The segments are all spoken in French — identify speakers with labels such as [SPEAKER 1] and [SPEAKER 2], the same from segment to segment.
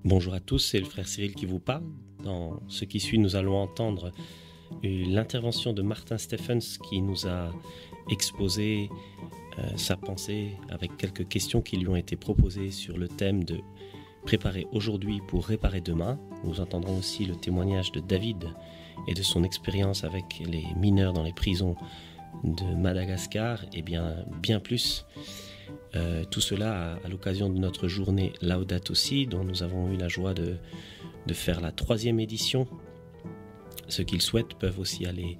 [SPEAKER 1] Bonjour à tous, c'est le frère Cyril qui vous parle. Dans ce qui suit, nous allons entendre l'intervention de Martin Stephens qui nous a exposé sa pensée avec quelques questions qui lui ont été proposées sur le thème de préparer aujourd'hui pour réparer demain. Nous entendrons aussi le témoignage de David et de son expérience avec les mineurs dans les prisons de Madagascar et bien plus. Tout cela à l'occasion de notre journée Laudato Si, dont nous avons eu la joie de faire la 3e édition. Ceux qui le souhaitent peuvent aussi aller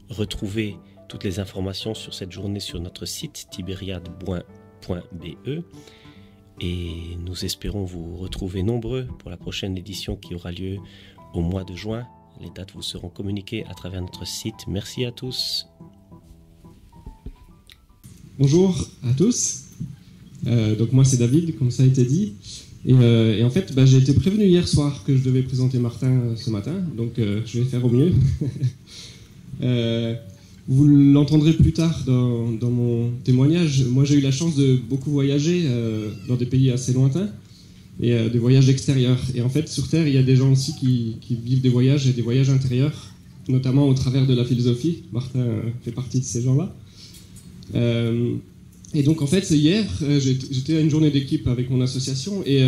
[SPEAKER 1] retrouver toutes les informations sur cette journée sur notre site tiberiade.be et nous espérons vous retrouver nombreux pour la prochaine édition qui aura lieu au mois de juin. Les dates vous seront communiquées à travers notre site. Merci à tous.
[SPEAKER 2] Bonjour à tous. Donc moi c'est David, comme ça a été dit. Et en fait, j'ai été prévenu hier soir que je devais présenter Martin ce matin, donc je vais faire au mieux. Vous l'entendrez plus tard dans mon témoignage. Moi j'ai eu la chance de beaucoup voyager dans des pays assez lointains et des voyages extérieurs. Et en fait sur Terre il y a des gens aussi qui vivent des voyages et des voyages intérieurs, notamment au travers de la philosophie. Martin fait partie de ces gens-là. Et donc en fait hier j'étais à une journée d'équipe avec mon association et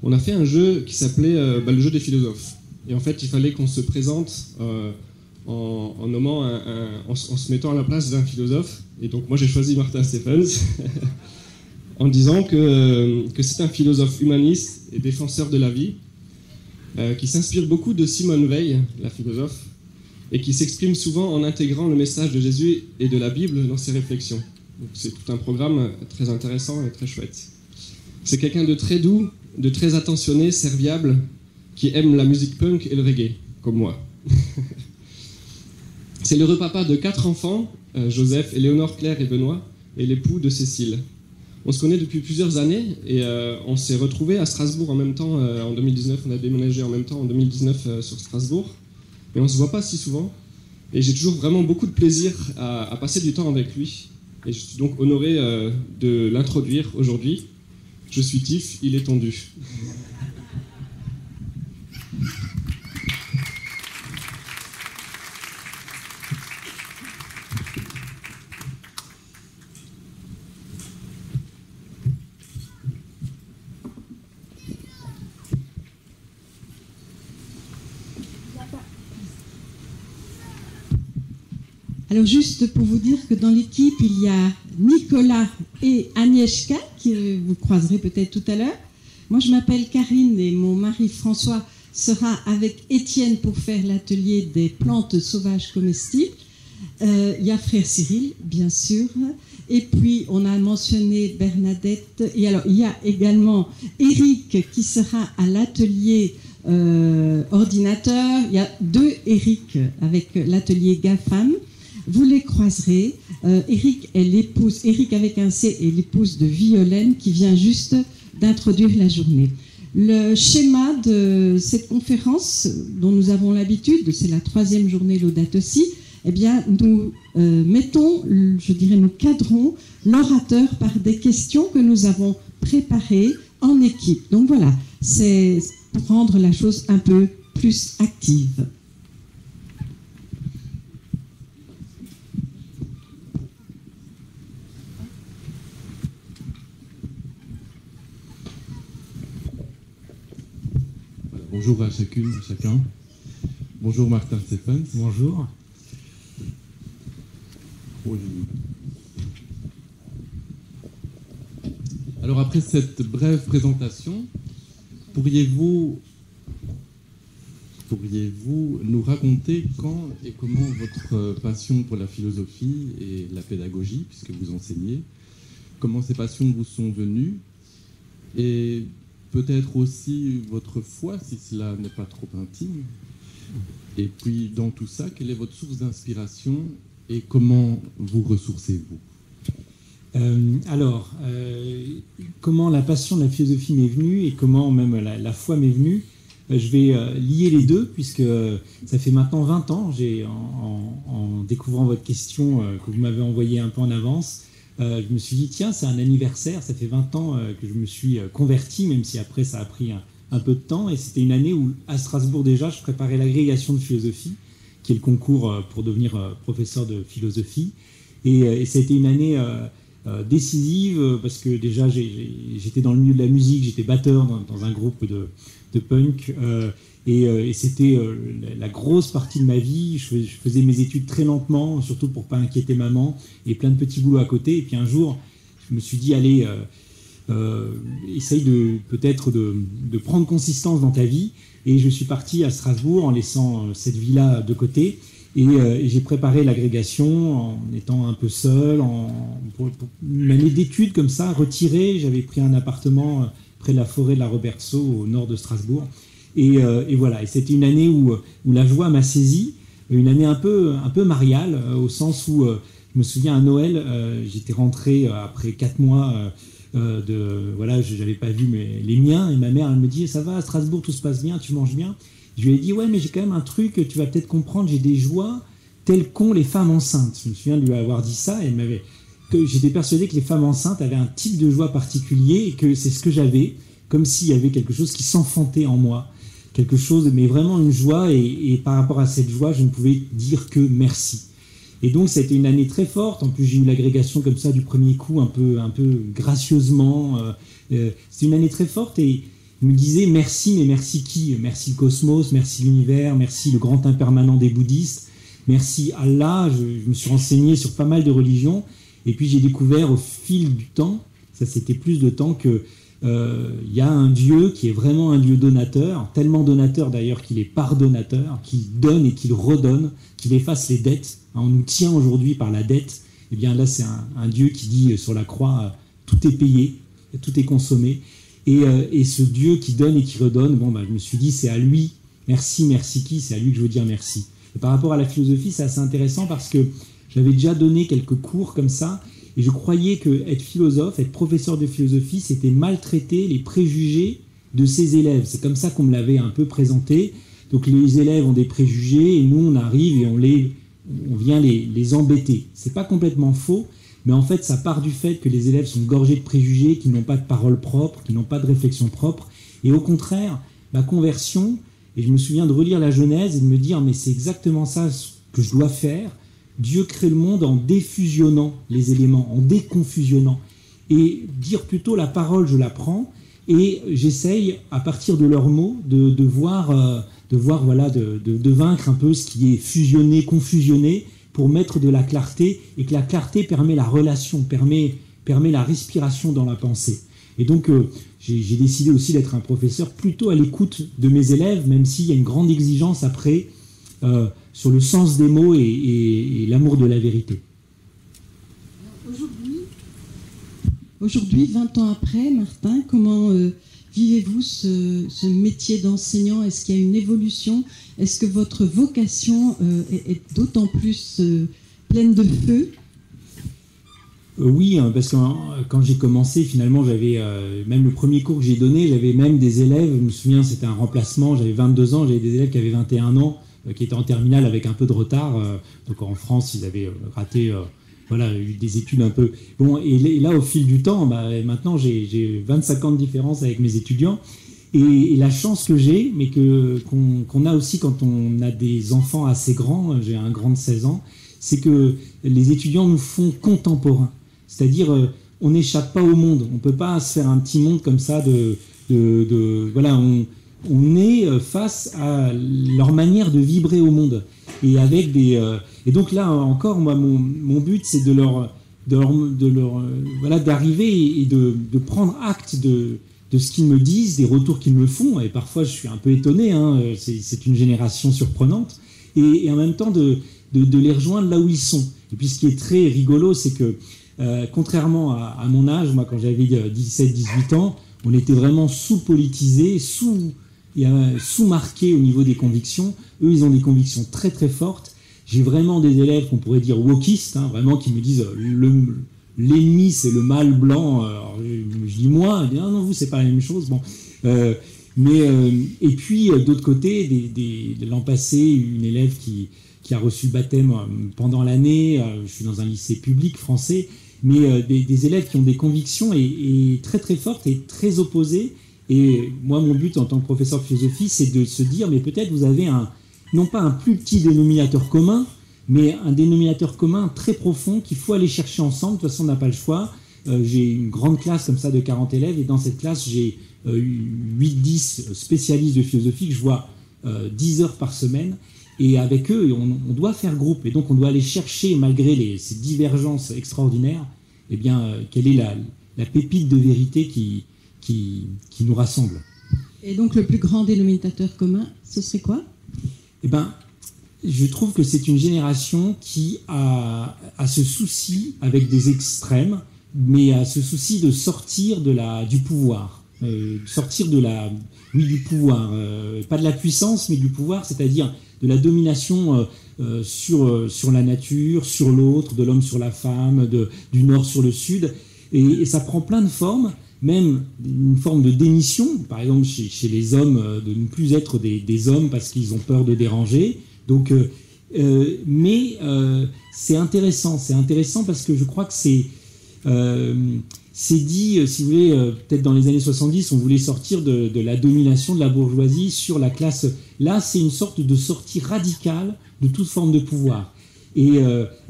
[SPEAKER 2] on a fait un jeu qui s'appelait le jeu des philosophes. Et en fait il fallait qu'on se présente en nommant en se mettant à la place d'un philosophe. Et donc moi j'ai choisi Martin Stephens en disant que c'est un philosophe humaniste et défenseur de la vie qui s'inspire beaucoup de Simone Weil, la philosophe, et qui s'exprime souvent en intégrant le message de Jésus et de la Bible dans ses réflexions. Donc c'est tout un programme très intéressant et très chouette. C'est quelqu'un de très doux, de très attentionné, serviable, qui aime la musique punk et le reggae, comme moi. C'est le papa de 4 enfants, Joseph, Éléonore, Claire et Benoît, et l'époux de Cécile. On se connaît depuis plusieurs années et on s'est retrouvés à Strasbourg en même temps en 2019. On a déménagé en même temps en 2019 sur Strasbourg. Mais on ne se voit pas si souvent. Et j'ai toujours vraiment beaucoup de plaisir à passer du temps avec lui. Et je suis donc honoré de l'introduire aujourd'hui. Je suis Tiff, il est tondu.
[SPEAKER 3] Alors juste pour vous dire que dans l'équipe, il y a Nicolas et Agnieszka, que vous croiserez peut-être tout à l'heure. Moi, je m'appelle Karine et mon mari François sera avec Étienne pour faire l'atelier des plantes sauvages comestibles. Il y a frère Cyril, bien sûr. Et puis, on a mentionné Bernadette. Et alors, il y a également Eric qui sera à l'atelier ordinateur. Il y a 2 Eric avec l'atelier GAFAM. Vous les croiserez. Eric avec un C est l'épouse de Violaine qui vient juste d'introduire la journée. Le schéma de cette conférence dont nous avons l'habitude, c'est la 3e journée Laudato Si, eh bien nous nous cadrons l'orateur par des questions que nous avons préparées en équipe. Donc voilà, c'est pour rendre la chose un peu plus active.
[SPEAKER 4] Bonjour à chacune, à chacun. Bonjour Martin Stephens.
[SPEAKER 5] Bonjour.
[SPEAKER 4] Alors après cette brève présentation, pourriez-vous nous raconter quand et comment votre passion pour la philosophie et la pédagogie, puisque vous enseignez, comment ces passions vous sont venues et peut-être aussi votre foi, si cela n'est pas trop intime. Et puis, dans tout ça, quelle est votre source d'inspiration et comment vous ressourcez-vous ?
[SPEAKER 5] Comment la passion de la philosophie m'est venue et comment même la foi m'est venue, je vais lier les deux, puisque ça fait maintenant 20 ans, en découvrant votre question que vous m'avez envoyée un peu en avance, je me suis dit, tiens, c'est un anniversaire, ça fait 20 ans que je me suis converti, même si après ça a pris un peu de temps, et c'était une année où, à Strasbourg déjà, je préparais l'agrégation de philosophie, qui est le concours pour devenir professeur de philosophie. Et c'était une année décisive, parce que déjà, j'étais dans le milieu de la musique, j'étais batteur dans un groupe de punk, et c'était la grosse partie de ma vie. Je faisais mes études très lentement, surtout pour pas inquiéter maman, et plein de petits boulots à côté. Et puis un jour, je me suis dit, allez, essaye peut-être de prendre consistance dans ta vie. Et je suis parti à Strasbourg en laissant cette vie-là de côté. Et j'ai préparé l'agrégation en étant un peu seul, pour une année d'études comme ça, retiré. J'avais pris un appartement près de la forêt de la Robertsau, au nord de Strasbourg. Et voilà, et c'était une année où la joie m'a saisi, une année un peu mariale, au sens où, je me souviens, à Noël, j'étais rentré après 4 mois voilà, je n'avais pas vu les miens, et ma mère, elle me dit, ça va à Strasbourg, tout se passe bien, tu manges bien. Je lui ai dit, ouais, mais j'ai quand même un truc, tu vas peut-être comprendre, j'ai des joies telles qu'ont les femmes enceintes. Je me souviens de lui avoir dit ça, et j'étais persuadé que les femmes enceintes avaient un type de joie particulier, et que c'est ce que j'avais, comme s'il y avait quelque chose qui s'enfantait en moi. Quelque chose, mais vraiment une joie, et par rapport à cette joie, je ne pouvais dire que merci. Et donc, ça a été une année très forte. En plus, j'ai eu l'agrégation comme ça du premier coup, un peu gracieusement. C'est une année très forte, et il me disait merci, mais merci qui? Merci le cosmos, merci l'univers, merci le grand impermanent des bouddhistes, merci Allah. Je me suis renseigné sur pas mal de religions, et puis j'ai découvert au fil du temps, ça c'était plus de temps, que y a un Dieu qui est vraiment un Dieu donateur, tellement donateur d'ailleurs qu'il est pardonnateur, qu'il donne et qu'il redonne, qu'il efface les dettes. On nous tient aujourd'hui par la dette. Et bien là, c'est un Dieu qui dit sur la croix, tout est payé, tout est consommé. Et ce Dieu qui donne et qui redonne, je me suis dit, c'est à lui, merci qui, c'est à lui que je veux dire merci. Et par rapport à la philosophie, c'est assez intéressant parce que j'avais déjà donné quelques cours comme ça, et je croyais que être philosophe, être professeur de philosophie, c'était maltraiter les préjugés de ses élèves. C'est comme ça qu'on me l'avait un peu présenté. Donc les élèves ont des préjugés, et nous, on arrive et on vient les embêter. C'est pas complètement faux, mais en fait, ça part du fait que les élèves sont gorgés de préjugés, qui n'ont pas de parole propre, qui n'ont pas de réflexion propre. Et au contraire, ma conversion, et je me souviens de relire la Genèse et de me dire, mais c'est exactement ça que je dois faire. Dieu crée le monde en défusionnant les éléments, en déconfusionnant. Et dire plutôt la parole, je la prends, et j'essaye, à partir de leurs mots, de voir, voilà, de vaincre un peu ce qui est fusionné, confusionné, pour mettre de la clarté, et que la clarté permet la relation, permet la respiration dans la pensée. Et donc, j'ai décidé aussi d'être un professeur plutôt à l'écoute de mes élèves, même s'il y a une grande exigence après sur le sens des mots et l'amour de la vérité.
[SPEAKER 3] Aujourd'hui, 20 ans après, Martin, comment vivez-vous ce métier d'enseignant? Est-ce qu'il y a une évolution? Est-ce que votre vocation est d'autant plus pleine de feu?
[SPEAKER 5] Oui, parce que quand j'ai commencé, finalement, j'avais même le premier cours que j'ai donné, j'avais même des élèves, je me souviens, c'était un remplacement, j'avais 22 ans, j'avais des élèves qui avaient 21 ans, qui étaient en terminale avec un peu de retard. Donc en France, ils avaient raté... eu des études un peu... Bon, et là, au fil du temps, maintenant, j'ai 25 ans de différence avec mes étudiants. Et la chance que j'ai, mais qu'on a aussi quand on a des enfants assez grands, j'ai un grand de 16 ans, c'est que les étudiants nous font contemporains. C'est-à-dire, on n'échappe pas au monde. On ne peut pas se faire un petit monde comme ça voilà, on est face à leur manière de vibrer au monde. Et avec et donc là encore, moi, mon but, c'est d'arriver et de prendre acte de ce qu'ils me disent, des retours qu'ils me font. Et parfois, je suis un peu étonné. C'est une génération surprenante. Et en même temps, de les rejoindre là où ils sont. Et puis, ce qui est très rigolo, c'est que contrairement à mon âge, moi, quand j'avais 17-18 ans, on était vraiment sous-politisé, sous-marqué au niveau des convictions. Eux, ils ont des convictions très très fortes. J'ai vraiment des élèves qu'on pourrait dire wokistes, vraiment qui me disent l'ennemi c'est le mâle blanc. Alors, je dis moi, je dis non, vous c'est pas la même chose. Bon, et puis d'autre côté, l'an passé, une élève qui a reçu le baptême pendant l'année. Je suis dans un lycée public français, mais des élèves qui ont des convictions et très très fortes et très opposées, Et moi, mon but en tant que professeur de philosophie, c'est de se dire, mais peut-être vous avez non pas un plus petit dénominateur commun, mais un dénominateur commun très profond qu'il faut aller chercher ensemble. De toute façon, on n'a pas le choix. J'ai une grande classe comme ça de 40 élèves, et dans cette classe, j'ai 8-10 spécialistes de philosophie que je vois 10 heures par semaine. Et avec eux, on doit faire groupe. Et donc, on doit aller chercher, malgré ces divergences extraordinaires, eh bien, quelle est la pépite de vérité qui nous rassemble.
[SPEAKER 3] Et donc, le plus grand dénominateur commun, ce serait quoi ?
[SPEAKER 5] Eh bien, je trouve que c'est une génération qui a ce souci avec des extrêmes, mais a ce souci de sortir du pouvoir. Sortir du pouvoir. Pas de la puissance, mais du pouvoir, c'est-à-dire de la domination sur la nature, sur l'autre, de l'homme sur la femme, du nord sur le sud. Et ça prend plein de formes, même une forme de démission, par exemple chez les hommes, de ne plus être des hommes parce qu'ils ont peur de déranger. Donc, mais c'est intéressant parce que je crois que c'est dit, si vous voulez, peut-être dans les années 70, on voulait sortir de la domination de la bourgeoisie sur la classe. Là, c'est une sorte de sortie radicale de toute forme de pouvoir. Et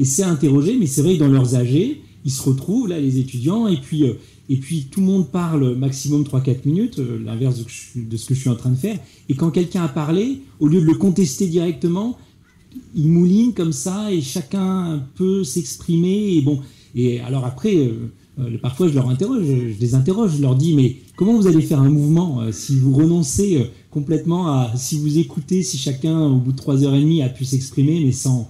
[SPEAKER 5] c'est interrogé, mais c'est vrai que dans leurs âgés, ils se retrouvent, là, les étudiants, et puis tout le monde parle maximum 3-4 minutes, l'inverse de ce que je suis en train de faire. Et quand quelqu'un a parlé, au lieu de le contester directement, il mouline comme ça, et chacun peut s'exprimer. Et alors après, parfois je les interroge, je leur dis, mais comment vous allez faire un mouvement si vous renoncez complètement si vous écoutez, si chacun, au bout de 3h30, a pu s'exprimer, mais sans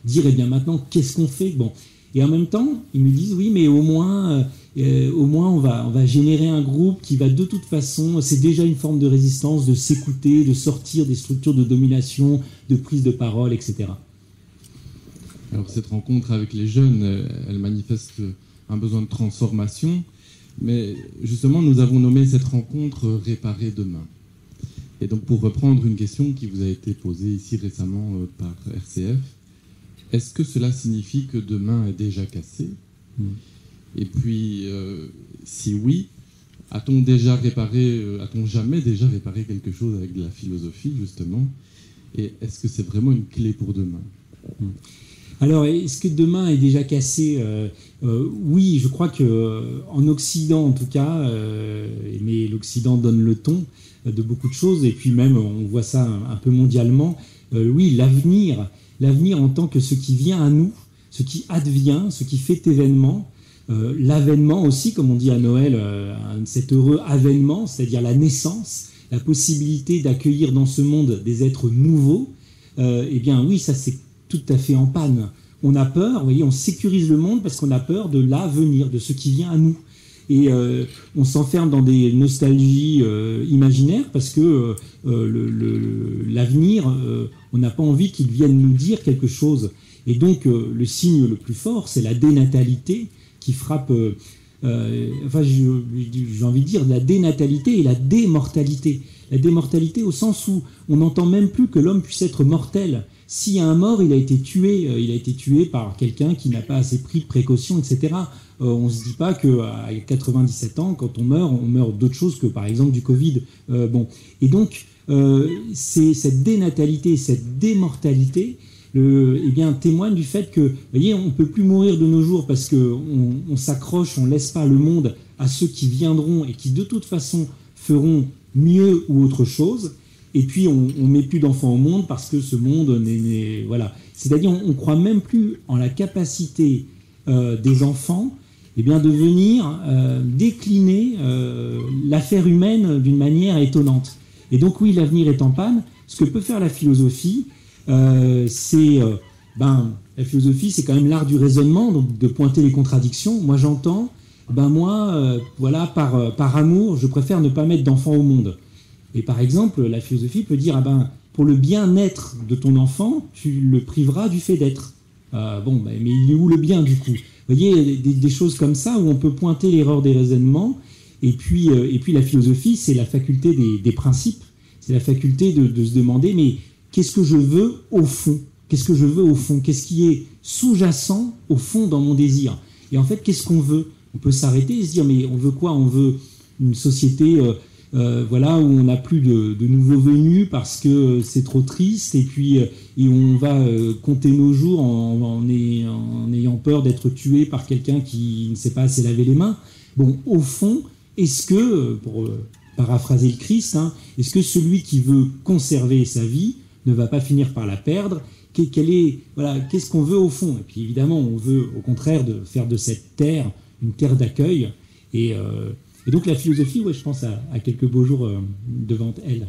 [SPEAKER 5] dire, eh bien maintenant, qu'est-ce qu'on fait ? Bon. Et en même temps, ils me disent, oui, mais au moins on va générer un groupe qui va de toute façon, c'est déjà une forme de résistance, de s'écouter, de sortir des structures de domination, de prise de parole, etc.
[SPEAKER 4] Alors cette rencontre avec les jeunes, elle manifeste un besoin de transformation, mais justement nous avons nommé cette rencontre « Réparer demain ». Et donc pour reprendre une question qui vous a été posée ici récemment par RCF, est-ce que cela signifie que demain est déjà cassé ? Et puis, si oui, a-t-on jamais déjà réparé quelque chose avec de la philosophie, justement ? Et est-ce que c'est vraiment une clé pour demain ?
[SPEAKER 5] Alors, est-ce que demain est déjà cassé ? Oui, je crois qu'en Occident, en tout cas, mais l'Occident donne le ton de beaucoup de choses, et puis même, on voit ça un peu mondialement, oui, l'avenir en tant que ce qui vient à nous, ce qui advient, ce qui fait événement, l'avènement aussi, comme on dit à Noël, cet heureux avènement, c'est-à-dire la naissance, la possibilité d'accueillir dans ce monde des êtres nouveaux, eh bien oui, ça c'est tout à fait en panne. On a peur, vous voyez, on sécurise le monde parce qu'on a peur de l'avenir, de ce qui vient à nous. Et on s'enferme dans des nostalgies imaginaires parce que l'avenir, on n'a pas envie qu'il vienne nous dire quelque chose. Et donc, le signe le plus fort, c'est la dénatalité qui frappe, j'ai envie de dire, la dénatalité et la démortalité. La démortalité au sens où on n'entend même plus que l'homme puisse être mortel. S'il y a un mort, il a été tué par quelqu'un qui n'a pas assez pris de précautions, etc. On ne se dit pas qu'à 97 ans, quand on meurt d'autre chose que, par exemple, du Covid. Et donc, c'est cette dénatalité, cette démortalité, témoigne du fait que, vous voyez, on ne peut plus mourir de nos jours parce qu'on s'accroche, on ne laisse pas le monde à ceux qui viendront et qui, de toute façon, feront mieux ou autre chose. Et puis, on ne met plus d'enfants au monde parce que ce monde n'est voilà. C'est-à-dire, on ne croit même plus en la capacité des enfants de venir décliner l'affaire humaine d'une manière étonnante. Et donc, oui, l'avenir est en panne. Ce que peut faire la philosophie, la philosophie, c'est quand même l'art du raisonnement, donc de pointer les contradictions. Moi, j'entends, par amour, je préfère ne pas mettre d'enfants au monde. Et par exemple, la philosophie peut dire, pour le bien-être de ton enfant, tu le priveras du fait d'être. Mais il est où le bien, du coup ? Vous voyez, des choses comme ça, où on peut pointer l'erreur des raisonnements. Et puis la philosophie, c'est la faculté des principes. C'est la faculté de se demander, mais qu'est-ce que je veux au fond ? Qu'est-ce que je veux au fond ? Qu'est-ce qui est sous-jacent au fond dans mon désir ? Et en fait, qu'est-ce qu'on veut ? On peut s'arrêter et se dire, mais on veut quoi ? On veut une société voilà, où on n'a plus de nouveaux venus parce que c'est trop triste, et on va compter nos jours en ayant peur d'être tué par quelqu'un qui ne sait pas assez laver les mains. Bon, au fond, est-ce que, pour paraphraser le Christ, est-ce que celui qui veut conserver sa vie ne va pas finir par la perdre? Qu'est-ce qu'on veut au fond? Et puis évidemment, on veut au contraire de faire de cette terre une terre d'accueil. Et donc la philosophie, je pense à quelques beaux jours devant elle.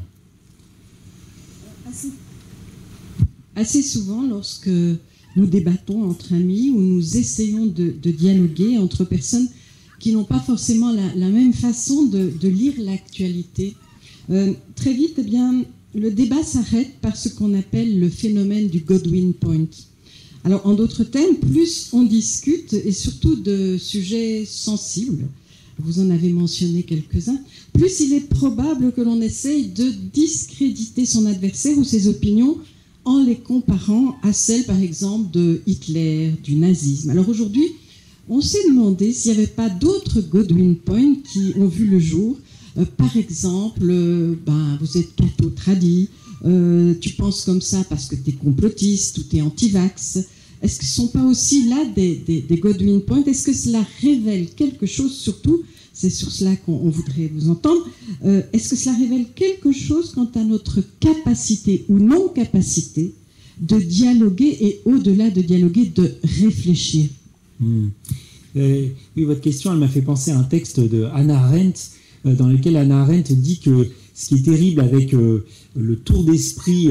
[SPEAKER 3] Assez souvent, lorsque nous débattons entre amis ou nous essayons de dialoguer entre personnes qui n'ont pas forcément la même façon de lire l'actualité, très vite, le débat s'arrête par ce qu'on appelle le phénomène du Godwin Point. Alors, en d'autres termes, plus on discute, et surtout de sujets sensibles, vous en avez mentionné quelques-uns, plus il est probable que l'on essaye de discréditer son adversaire ou ses opinions en les comparant à celles, par exemple, de Hitler, du nazisme. Alors aujourd'hui, on s'est demandé s'il n'y avait pas d'autres Godwin Point qui ont vu le jour. Par exemple, vous êtes catho-tradi, tu penses comme ça parce que tu es complotiste ou tu es anti-vax. Est-ce que ce ne sont pas aussi là des Godwin Point? Est-ce que cela révèle quelque chose, surtout, c'est sur cela qu'on voudrait vous entendre, est-ce que cela révèle quelque chose quant à notre capacité ou non-capacité de dialoguer et, au-delà de dialoguer, de réfléchir?
[SPEAKER 5] Oui, votre question, elle m'a fait penser à un texte de Hannah Arendt, dans lequel Hannah Arendt dit que ce qui est terrible avec le tour d'esprit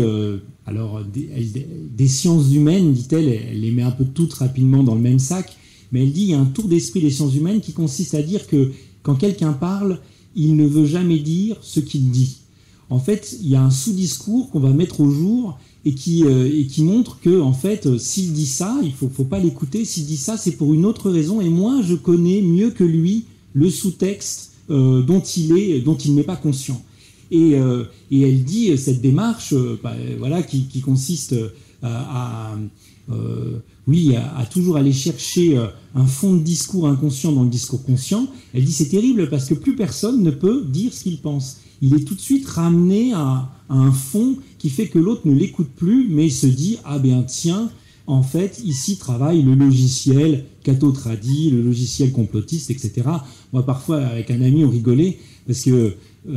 [SPEAKER 5] des sciences humaines, dit-elle, elle les met un peu toutes rapidement dans le même sac, mais elle dit qu'il y a un tour d'esprit des sciences humaines qui consiste à dire que quand quelqu'un parle, il ne veut jamais dire ce qu'il dit. En fait, il y a un sous-discours qu'on va mettre au jour et qui montre que, en fait, s'il dit ça, il faut pas l'écouter. S'il dit ça, c'est pour une autre raison. Et moi, je connais mieux que lui le sous-texte dont il n'est pas conscient. Et elle dit cette démarche, qui consiste à toujours aller chercher un fond de discours inconscient dans le discours conscient. Elle dit c'est terrible parce que plus personne ne peut dire ce qu'il pense. Il est tout de suite ramené à un fond qui fait que l'autre ne l'écoute plus, mais se dit « Ah ben tiens, en fait, ici travaille le logiciel catho-tradi, le logiciel complotiste, etc. » Moi, parfois, avec un ami, on rigolait, parce que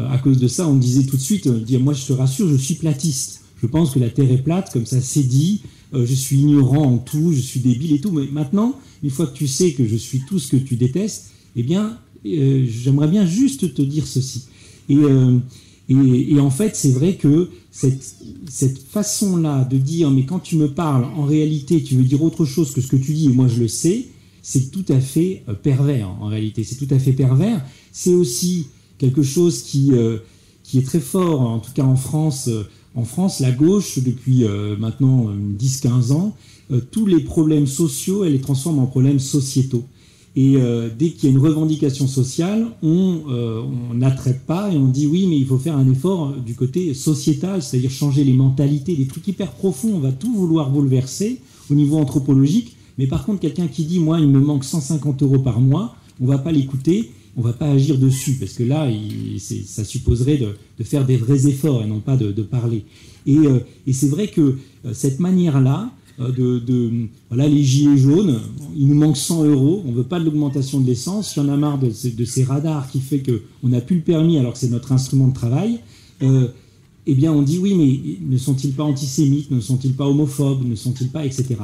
[SPEAKER 5] à cause de ça, on me disait tout de suite « Moi, je te rassure, je suis platiste. Je pense que la Terre est plate, comme ça c'est dit. Je suis ignorant en tout, je suis débile et tout. Mais maintenant, une fois que tu sais que je suis tout ce que tu détestes, eh bien, j'aimerais bien juste te dire ceci. » Et en fait, c'est vrai que cette façon-là de dire « mais quand tu me parles, en réalité, tu veux dire autre chose que ce que tu dis, et moi je le sais », c'est tout à fait pervers, en réalité. C'est tout à fait pervers. C'est aussi quelque chose qui est très fort, en tout cas en France. En France, la gauche, depuis maintenant 10-15 ans, tous les problèmes sociaux, elle les transforme en problèmes sociétaux. Et dès qu'il y a une revendication sociale, on n'attrape pas et on dit oui, mais il faut faire un effort du côté sociétal, c'est-à-dire changer les mentalités, des trucs hyper profonds, on va tout vouloir bouleverser au niveau anthropologique. Mais par contre, quelqu'un qui dit, moi, il me manque 150 € par mois, on ne va pas l'écouter, on ne va pas agir dessus, parce que là, ça supposerait de faire des vrais efforts et non pas de parler. Et c'est vrai que cette manière-là, les gilets jaunes, il nous manque 100 €, on ne veut pas de l'augmentation de l'essence, il y en a marre de ces radars qui fait qu'on n'a plus le permis alors que c'est notre instrument de travail, eh bien on dit oui, mais ne sont-ils pas antisémites, ne sont-ils pas homophobes, ne sont-ils pas, etc.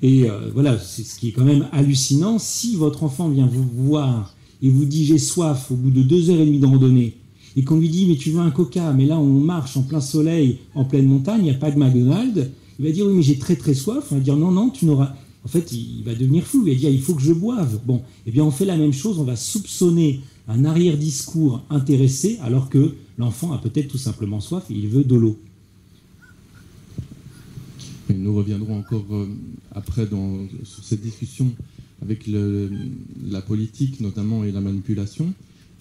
[SPEAKER 5] Et voilà, c'est ce qui est quand même hallucinant. Si votre enfant vient vous voir et vous dit j'ai soif au bout de 2h30 de randonnée, et qu'on lui dit mais tu veux un coca, mais là on marche en plein soleil, en pleine montagne, il n'y a pas de McDonald's, il va dire oui mais j'ai très très soif, on va dire non tu n'auras... En fait il va devenir fou, il va dire il faut que je boive. Bon, eh bien on fait la même chose, on va soupçonner un arrière-discours intéressé alors que l'enfant a peut-être tout simplement soif et il veut de l'eau.
[SPEAKER 4] Et nous reviendrons encore après sur cette discussion avec la politique notamment et la manipulation.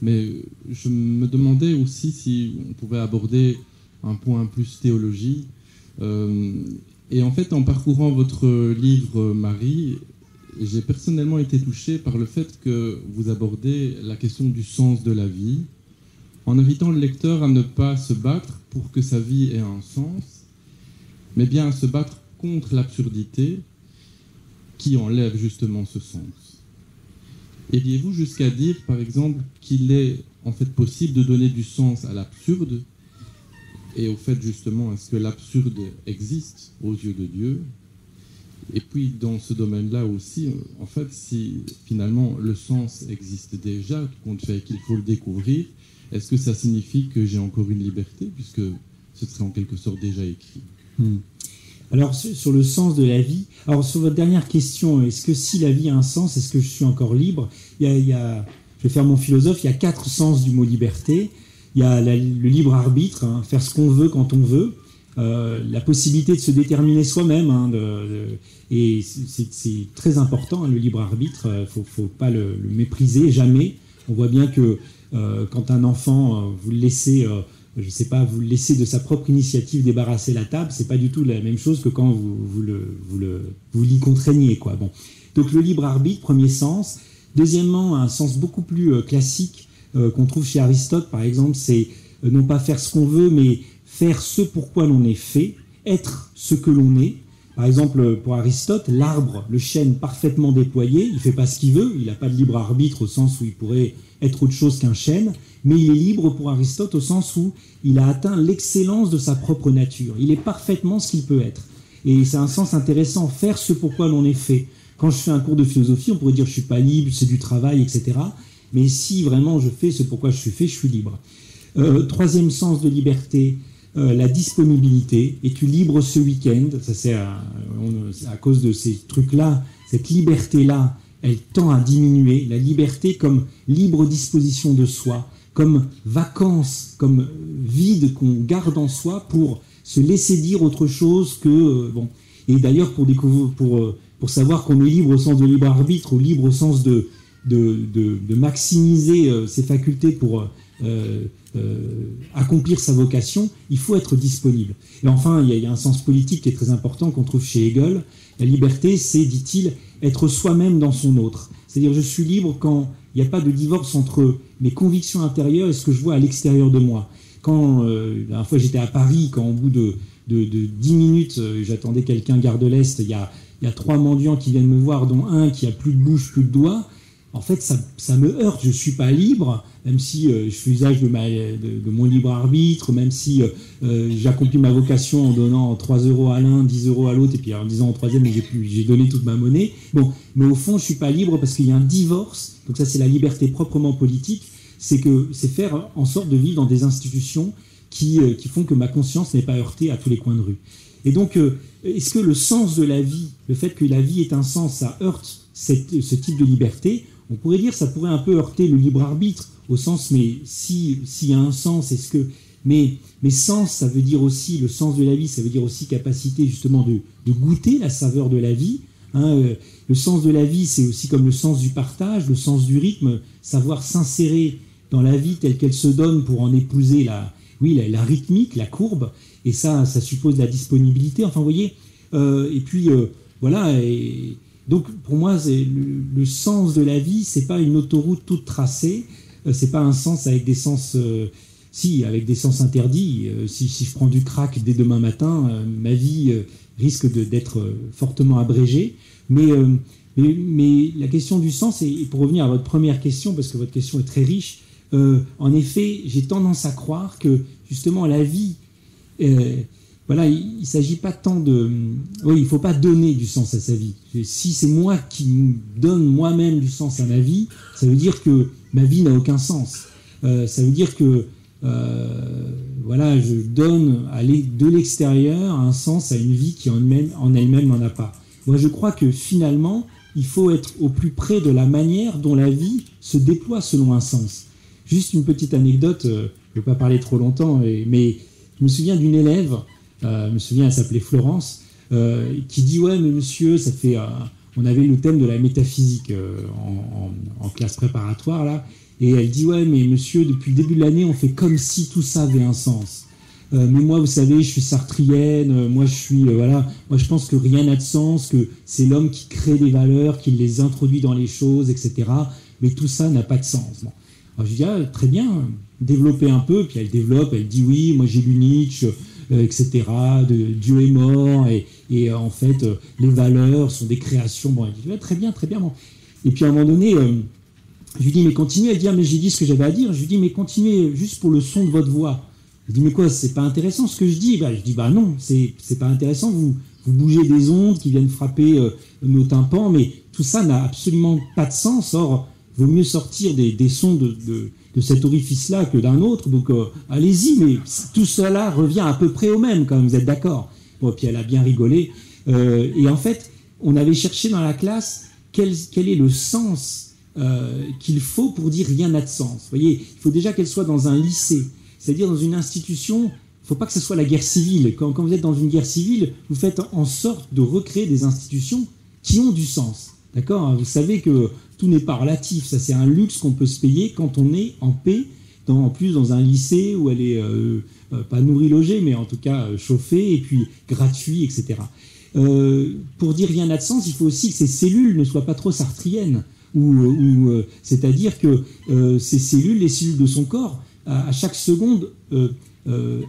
[SPEAKER 4] Mais je me demandais aussi si on pouvait aborder un point plus théologie. Et en fait, en parcourant votre livre, Marie, j'ai personnellement été touché par le fait que vous abordez la question du sens de la vie en invitant le lecteur à ne pas se battre pour que sa vie ait un sens, mais bien à se battre contre l'absurdité qui enlève justement ce sens. Iriez-vous jusqu'à dire, par exemple, qu'il est en fait possible de donner du sens à l'absurde et au fait justement est-ce que l'absurde existe aux yeux de Dieu? Et puis dans ce domaine-là aussi, en fait, si finalement le sens existe déjà, tout compte fait qu'il faut le découvrir, est-ce que ça signifie que j'ai encore une liberté, puisque ce serait en quelque sorte déjà écrit?
[SPEAKER 5] Alors sur le sens de la vie, alors sur votre dernière question, est-ce que si la vie a un sens, est-ce que je suis encore libre? Je vais faire mon philosophe, il y a 4 sens du mot liberté. Il y a le libre arbitre, hein, faire ce qu'on veut quand on veut, la possibilité de se déterminer soi-même, hein, et c'est très important, hein, le libre arbitre, faut pas le mépriser, jamais. On voit bien que quand un enfant, vous le laissez, je sais pas, vous le laissez de sa propre initiative débarrasser la table, c'est pas du tout la même chose que quand vous l'y contraignez, quoi. Bon. Donc le libre arbitre, premier sens. Deuxièmement, un sens beaucoup plus classique qu'on trouve chez Aristote, par exemple, c'est non pas faire ce qu'on veut, mais faire ce pourquoi l'on est fait, être ce que l'on est. Par exemple, pour Aristote, l'arbre, le chêne parfaitement déployé, il ne fait pas ce qu'il veut, il n'a pas de libre arbitre au sens où il pourrait être autre chose qu'un chêne, mais il est libre pour Aristote au sens où il a atteint l'excellence de sa propre nature. Il est parfaitement ce qu'il peut être. Et c'est un sens intéressant, faire ce pourquoi l'on est fait. Quand je fais un cours de philosophie, on pourrait dire je ne suis pas libre, c'est du travail, etc. Mais si vraiment je fais ce pourquoi je suis fait, je suis libre. Troisième sens de liberté, la disponibilité. Es-tu libre ce week-end? Ça c'est à cause de ces trucs-là, cette liberté-là, elle tend à diminuer. La liberté comme libre disposition de soi, comme vacances, comme vide qu'on garde en soi pour se laisser dire autre chose que bon. Et d'ailleurs pour savoir qu'on est libre au sens de libre arbitre ou libre au sens de maximiser ses facultés pour accomplir sa vocation, il faut être disponible. Et enfin, il y a un sens politique qui est très important qu'on trouve chez Hegel. La liberté, c'est, dit-il, être soi-même dans son autre. C'est-à-dire, je suis libre quand il n'y a pas de divorce entre mes convictions intérieures et ce que je vois à l'extérieur de moi. Quand, la dernière fois, j'étais à Paris, quand au bout de 10 minutes, j'attendais quelqu'un gare de l'Est, il y a 3 mendiants qui viennent me voir, dont un qui a plus de bouche, plus de doigts. En fait, ça me heurte. Je ne suis pas libre, même si je fais usage de mon libre arbitre, même si j'accomplis ma vocation en donnant 3 € à l'un, 10 € à l'autre, et puis en disant au troisième, j'ai donné toute ma monnaie. Bon, mais au fond, je ne suis pas libre parce qu'il y a un divorce. Donc ça, c'est la liberté proprement politique. C'est faire en sorte de vivre dans des institutions qui font que ma conscience n'est pas heurtée à tous les coins de rue. Et donc, est-ce que le sens de la vie, le fait que la vie ait un sens, ça heurte ce type de liberté? On pourrait dire que ça pourrait un peu heurter le libre arbitre, au sens, mais s'il y a un sens, est-ce que... Mais sens, ça veut dire aussi, le sens de la vie, ça veut dire aussi capacité justement de goûter la saveur de la vie. Hein, le sens de la vie, c'est aussi comme le sens du partage, le sens du rythme, savoir s'insérer dans la vie telle qu'elle se donne pour en épouser la rythmique, la courbe, et ça suppose la disponibilité, enfin vous voyez, et puis voilà, et donc pour moi le sens de la vie, c'est pas une autoroute toute tracée, c'est pas un sens avec des sens, avec des sens interdits, si je prends du crack dès demain matin, ma vie risque d'être fortement abrégée, mais la question du sens, et pour revenir à votre première question, parce que votre question est très riche, en effet, j'ai tendance à croire que justement la vie, voilà, il ne s'agit pas tant de... Oui, il ne faut pas donner du sens à sa vie. Si c'est moi qui donne moi-même du sens à ma vie, ça veut dire que ma vie n'a aucun sens. Ça veut dire que voilà, je donne de l'extérieur un sens à une vie qui en elle-même n'en a pas. Moi, je crois que finalement, il faut être au plus près de la manière dont la vie se déploie selon un sens. Juste une petite anecdote, je ne vais pas parler trop longtemps, mais je me souviens d'une élève, elle s'appelait Florence, qui dit « Ouais, mais monsieur, ça fait... on avait le thème de la métaphysique en classe préparatoire, là, et elle dit « Ouais, mais monsieur, depuis le début de l'année, on fait comme si tout ça avait un sens. Mais moi, vous savez, je suis sartrienne, moi, je pense que rien n'a de sens, que c'est l'homme qui crée des valeurs, qui les introduit dans les choses, etc. Mais tout ça n'a pas de sens. » Bon. Alors je dis, ah, très bien, développez un peu. Puis elle développe, elle dit, oui, moi j'ai lu Nietzsche, etc. Dieu est mort, et en fait, les valeurs sont des créations. Bon, elle dit, ouais, très bien, très bien. Bon. Et puis à un moment donné, je lui dis, mais continuez. Elle dit, ah, mais j'ai dit ce que j'avais à dire. Je lui dis, mais continuez juste pour le son de votre voix. Je dis, mais quoi, c'est pas intéressant ce que je dis? Je dis, bah non, c'est pas intéressant. Vous bougez des ondes qui viennent frapper nos tympans, mais tout ça n'a absolument pas de sens. Or, vaut mieux sortir des sons de cet orifice-là que d'un autre. Donc, allez-y, mais tout cela revient à peu près au même, quand même, vous êtes d'accord? Bon, puis elle a bien rigolé. Et en fait, on avait cherché dans la classe quel est le sens qu'il faut pour dire rien n'a de sens. Vous voyez, il faut déjà qu'elle soit dans un lycée, c'est-à-dire dans une institution. Il ne faut pas que ce soit la guerre civile. Quand vous êtes dans une guerre civile, vous faites en sorte de recréer des institutions qui ont du sens. D'accord? Vous savez que tout n'est pas relatif. Ça, c'est un luxe qu'on peut se payer quand on est en paix, en plus dans un lycée où elle est pas nourrie, logée, mais en tout cas chauffée, et puis gratuit, etc. Pour dire rien n'a de sens, il faut aussi que ces cellules ne soient pas trop sartriennes. C'est-à-dire que ces cellules, les cellules de son corps, à chaque seconde,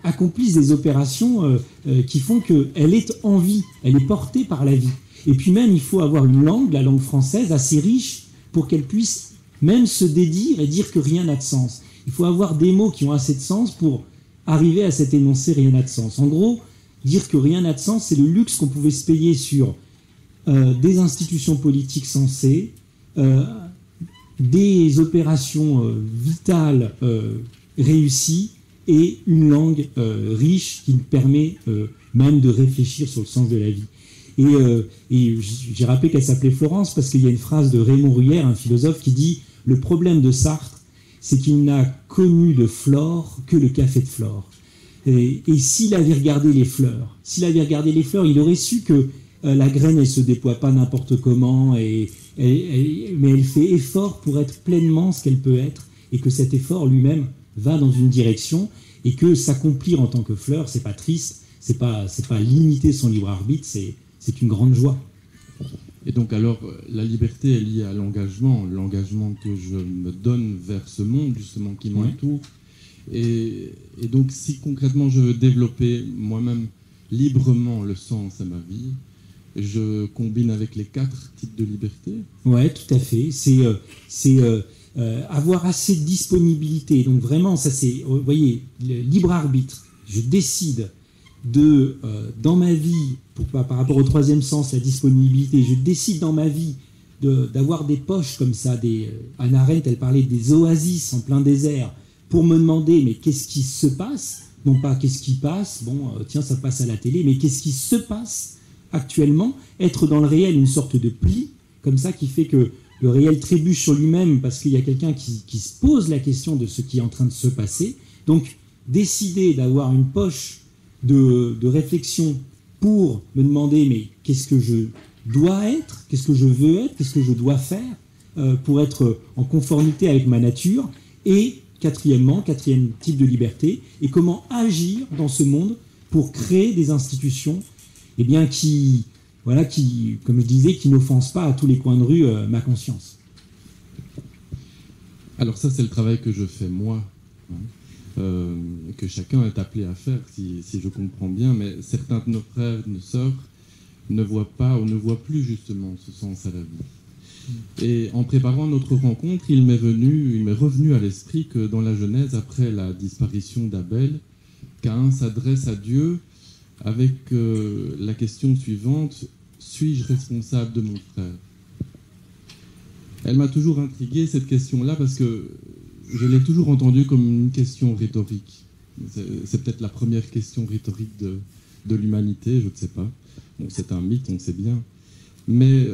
[SPEAKER 5] accomplissent des opérations qui font qu'elle est en vie, elle est portée par la vie. Et puis même, il faut avoir une langue, la langue française, assez riche pour qu'elle puisse même se dédire et dire que rien n'a de sens. Il faut avoir des mots qui ont assez de sens pour arriver à cet énoncé rien n'a de sens. En gros, dire que rien n'a de sens, c'est le luxe qu'on pouvait se payer sur des institutions politiques sensées, des opérations vitales réussies et une langue riche qui permet même de réfléchir sur le sens de la vie. Et j'ai rappelé qu'elle s'appelait Florence parce qu'il y a une phrase de Raymond Ruyère, un philosophe, qui dit « Le problème de Sartre, c'est qu'il n'a connu de flore que le café de Flore. » Et s'il avait regardé les fleurs, il aurait su que la graine, elle se déploie pas n'importe comment, mais elle fait effort pour être pleinement ce qu'elle peut être, et que cet effort lui-même va dans une direction, et que s'accomplir en tant que fleur, c'est pas triste, c'est pas limiter son libre arbitre, c'est une grande joie.
[SPEAKER 4] Et donc alors, la liberté est liée à l'engagement que je me donne vers ce monde justement qui m'entoure. Et donc si concrètement je veux développer moi-même librement le sens à ma vie, je combine avec les 4 types de liberté.
[SPEAKER 5] Ouais, tout à fait. C'est avoir assez de disponibilité. Donc vraiment, ça c'est, vous voyez, le libre arbitre. Je décide dans ma vie, par rapport au 3e sens, la disponibilité, je décide dans ma vie d'avoir des poches comme ça. Hannah Arendt, elle parlait des oasis en plein désert, pour me demander, mais qu'est-ce qui se passe? Non pas qu'est-ce qui passe, tiens, ça passe à la télé, mais qu'est-ce qui se passe actuellement? Être dans le réel, une sorte de pli, comme ça, qui fait que le réel trébuche sur lui-même parce qu'il y a quelqu'un qui se pose la question de ce qui est en train de se passer. Donc, décider d'avoir une poche de réflexion pour me demander, mais qu'est-ce que je dois être? Qu'est-ce que je veux être? Qu'est-ce que je dois faire pour être en conformité avec ma nature? Et quatrième type de liberté, et comment agir dans ce monde pour créer des institutions qui, comme je disais, qui n'offensent pas à tous les coins de rue ma conscience.
[SPEAKER 4] Alors ça, c'est le travail que je fais moi, que chacun est appelé à faire, si je comprends bien, mais certains de nos frères et nos sœurs ne voient pas ou ne voient plus justement ce sens à la vie. Et en préparant notre rencontre, il m'est revenu à l'esprit que dans la Genèse, après la disparition d'Abel, Caïn s'adresse à Dieu avec la question suivante: suis-je responsable de mon frère? Elle m'a toujours intrigué, cette question-là, parce que je l'ai toujours entendue comme une question rhétorique. C'est peut-être la première question rhétorique de l'humanité, je ne sais pas. Bon, c'est un mythe, on sait bien. Mais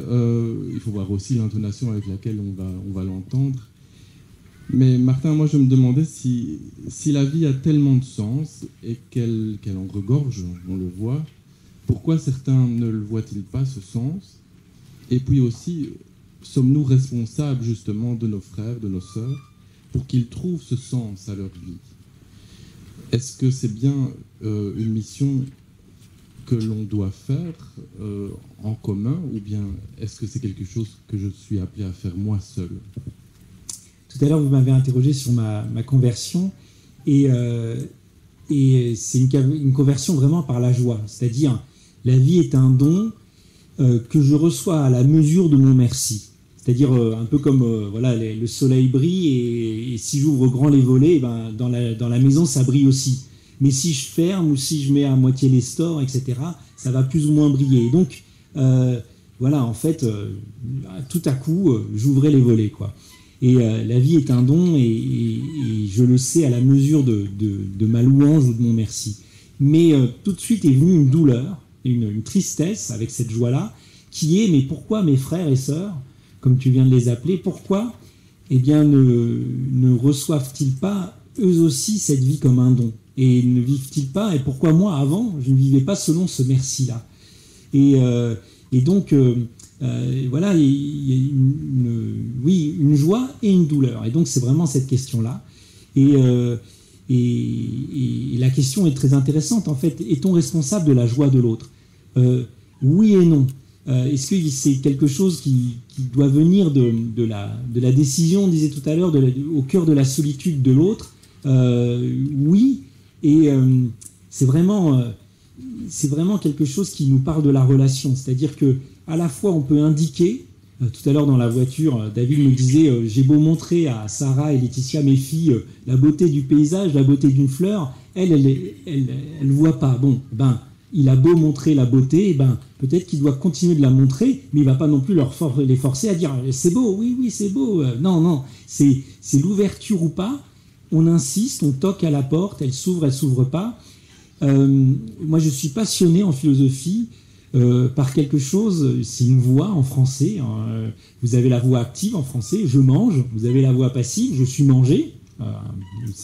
[SPEAKER 4] il faut voir aussi l'intonation avec laquelle on va l'entendre. Mais Martin, moi je me demandais si la vie a tellement de sens et qu'elle en regorge, on le voit, pourquoi certains ne le voient-ils pas, ce sens? Et puis aussi, sommes-nous responsables justement de nos frères, de nos sœurs, pour qu'ils trouvent ce sens à leur vie? Est-ce que c'est bien une mission que l'on doit faire en commun, ou bien est-ce que c'est quelque chose que je suis appelé à faire moi seul?
[SPEAKER 5] Tout à l'heure, vous m'avez interrogé sur ma conversion, et c'est une conversion vraiment par la joie. C'est-à-dire, la vie est un don que je reçois à la mesure de mon merci. C'est-à-dire un peu comme voilà, le soleil brille, et si j'ouvre grand les volets, ben, dans la maison, ça brille aussi. Mais si je ferme ou si je mets à moitié les stores, etc., ça va plus ou moins briller. Et donc, voilà, en fait, tout à coup, j'ouvrais les volets, quoi. Et la vie est un don, et je le sais à la mesure de ma louange ou de mon merci. Mais tout de suite est venue une douleur, une tristesse avec cette joie-là, qui est, mais pourquoi mes frères et sœurs, comme tu viens de les appeler, pourquoi eh bien, ne reçoivent-ils pas eux aussi cette vie comme un don? Et ne vivent-ils pas, et pourquoi moi, avant, je ne vivais pas selon ce merci-là? Et donc, voilà, il y a une joie et une douleur. Et donc, c'est vraiment cette question-là. Et la question est très intéressante, en fait. Est-on responsable de la joie de l'autre? Oui et non. Est-ce que c'est quelque chose qui doit venir de la décision, on disait tout à l'heure, au cœur de la solitude de l'autre? Oui, et c'est vraiment quelque chose qui nous parle de la relation. C'est-à-dire que à la fois on peut indiquer, tout à l'heure dans la voiture, David me disait, j'ai beau montrer à Sarah et Laetitia, mes filles, la beauté du paysage, la beauté d'une fleur, elle voit pas. Bon, ben, il a beau montrer la beauté, eh ben, peut-être qu'il doit continuer de la montrer, mais il ne va pas non plus les forcer à dire « c'est beau, oui, c'est beau ». Non, c'est l'ouverture ou pas. On insiste, on toque à la porte, elle s'ouvre pas. Moi, je suis passionné en philosophie par quelque chose, c'est une voix en français. Vous avez la voix active en français, je mange. Vous avez la voix passive, je suis mangé.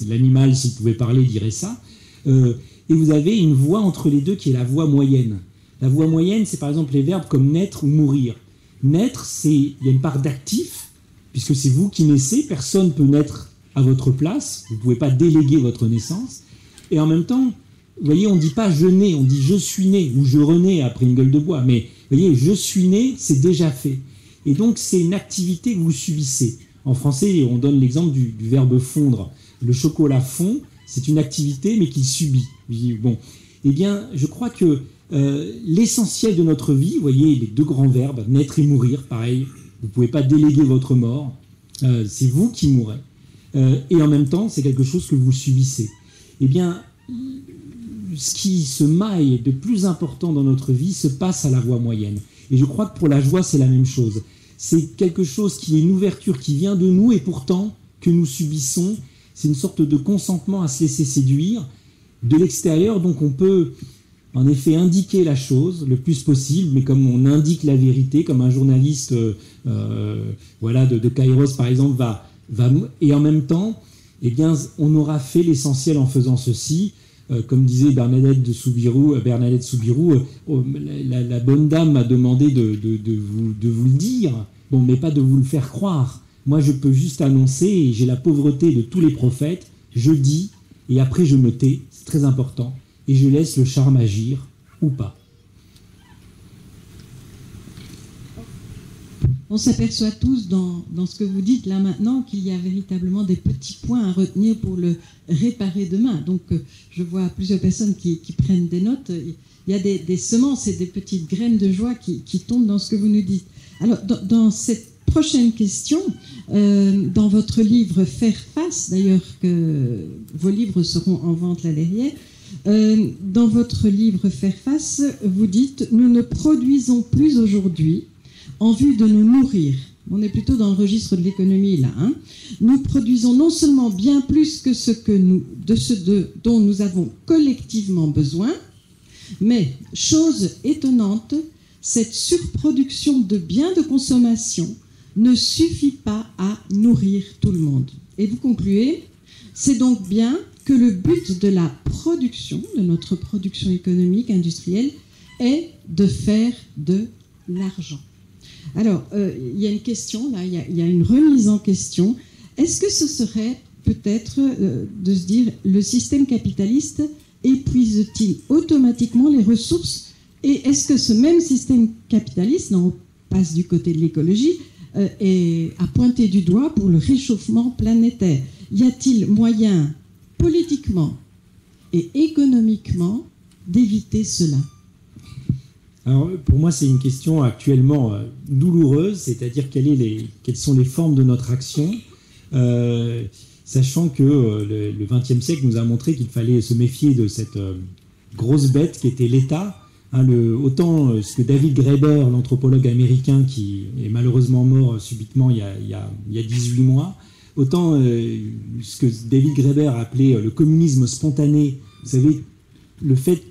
[SPEAKER 5] L'animal, s'il pouvait parler, dirait ça. Et vous avez une voix entre les deux qui est la voix moyenne. La voix moyenne, c'est par exemple les verbes comme naître ou mourir. Naître, il y a une part d'actif, puisque c'est vous qui naissez, personne ne peut naître à votre place, vous ne pouvez pas déléguer votre naissance. Et en même temps, vous voyez, on ne dit pas je nais, on dit je suis né, ou je renais après une gueule de bois. Mais vous voyez, je suis né, c'est déjà fait. Et donc, c'est une activité que vous subissez. En français, on donne l'exemple du verbe fondre. Le chocolat fond, c'est une activité, mais qu'il subit. Bon, eh bien, je crois que l'essentiel de notre vie, vous voyez, les deux grands verbes, naître et mourir, pareil, vous ne pouvez pas déléguer votre mort, c'est vous qui mourrez. Et en même temps, c'est quelque chose que vous subissez. Eh bien, ce qui se maille de plus important dans notre vie se passe à la voie moyenne. Et je crois que pour la joie, c'est la même chose. C'est quelque chose qui est une ouverture qui vient de nous, et pourtant, que nous subissons. C'est une sorte de consentement à se laisser séduire de l'extérieur. Donc on peut en effet indiquer la chose le plus possible, mais comme on indique la vérité, comme un journaliste voilà, de Kairos par exemple va et en même temps, eh bien, on aura fait l'essentiel en faisant ceci. Comme disait Bernadette Soubirous, la bonne dame m'a demandé de vous le dire, bon, mais pas de vous le faire croire. Moi, je peux juste annoncer, et j'ai la pauvreté de tous les prophètes, je dis, et après je me tais, c'est très important, et je laisse le charme agir, ou pas.
[SPEAKER 3] On s'aperçoit tous dans ce que vous dites là maintenant qu'il y a véritablement des petits points à retenir pour le réparer demain. Donc je vois plusieurs personnes qui prennent des notes. Il y a des semences et des petites graines de joie qui tombent dans ce que vous nous dites. Alors dans cette prochaine question, dans votre livre Faire face, d'ailleurs que vos livres seront en vente là derrière, dans votre livre Faire face, vous dites « Nous ne produisons plus aujourd'hui en vue de nous nourrir ». On est plutôt dans le registre de l'économie là. Hein. Nous produisons non seulement bien plus que ce dont nous avons collectivement besoin, mais, chose étonnante, cette surproduction de biens de consommation ne suffit pas à nourrir tout le monde. Et vous concluez, c'est donc bien que le but de la production, de notre production économique, industrielle, est de faire de l'argent. Alors, il y a une question, là, il y a une remise en question. Est-ce que ce serait peut-être de se dire, le système capitaliste épuise-t-il automatiquement les ressources? Et est-ce que ce même système capitaliste, là on passe du côté de l'écologie, est à pointer du doigt pour le réchauffement planétaire. Y a-t-il moyen, politiquement et économiquement, d'éviter cela ?
[SPEAKER 5] Alors, pour moi, c'est une question actuellement douloureuse, c'est-à-dire quelles sont les formes de notre action, sachant que le XXe siècle nous a montré qu'il fallait se méfier de cette grosse bête qui était l'État. Autant ce que David Graeber, l'anthropologue américain qui est malheureusement mort subitement il y a 18 mois, autant ce que David Graeber appelait le communisme spontané, vous savez, le fait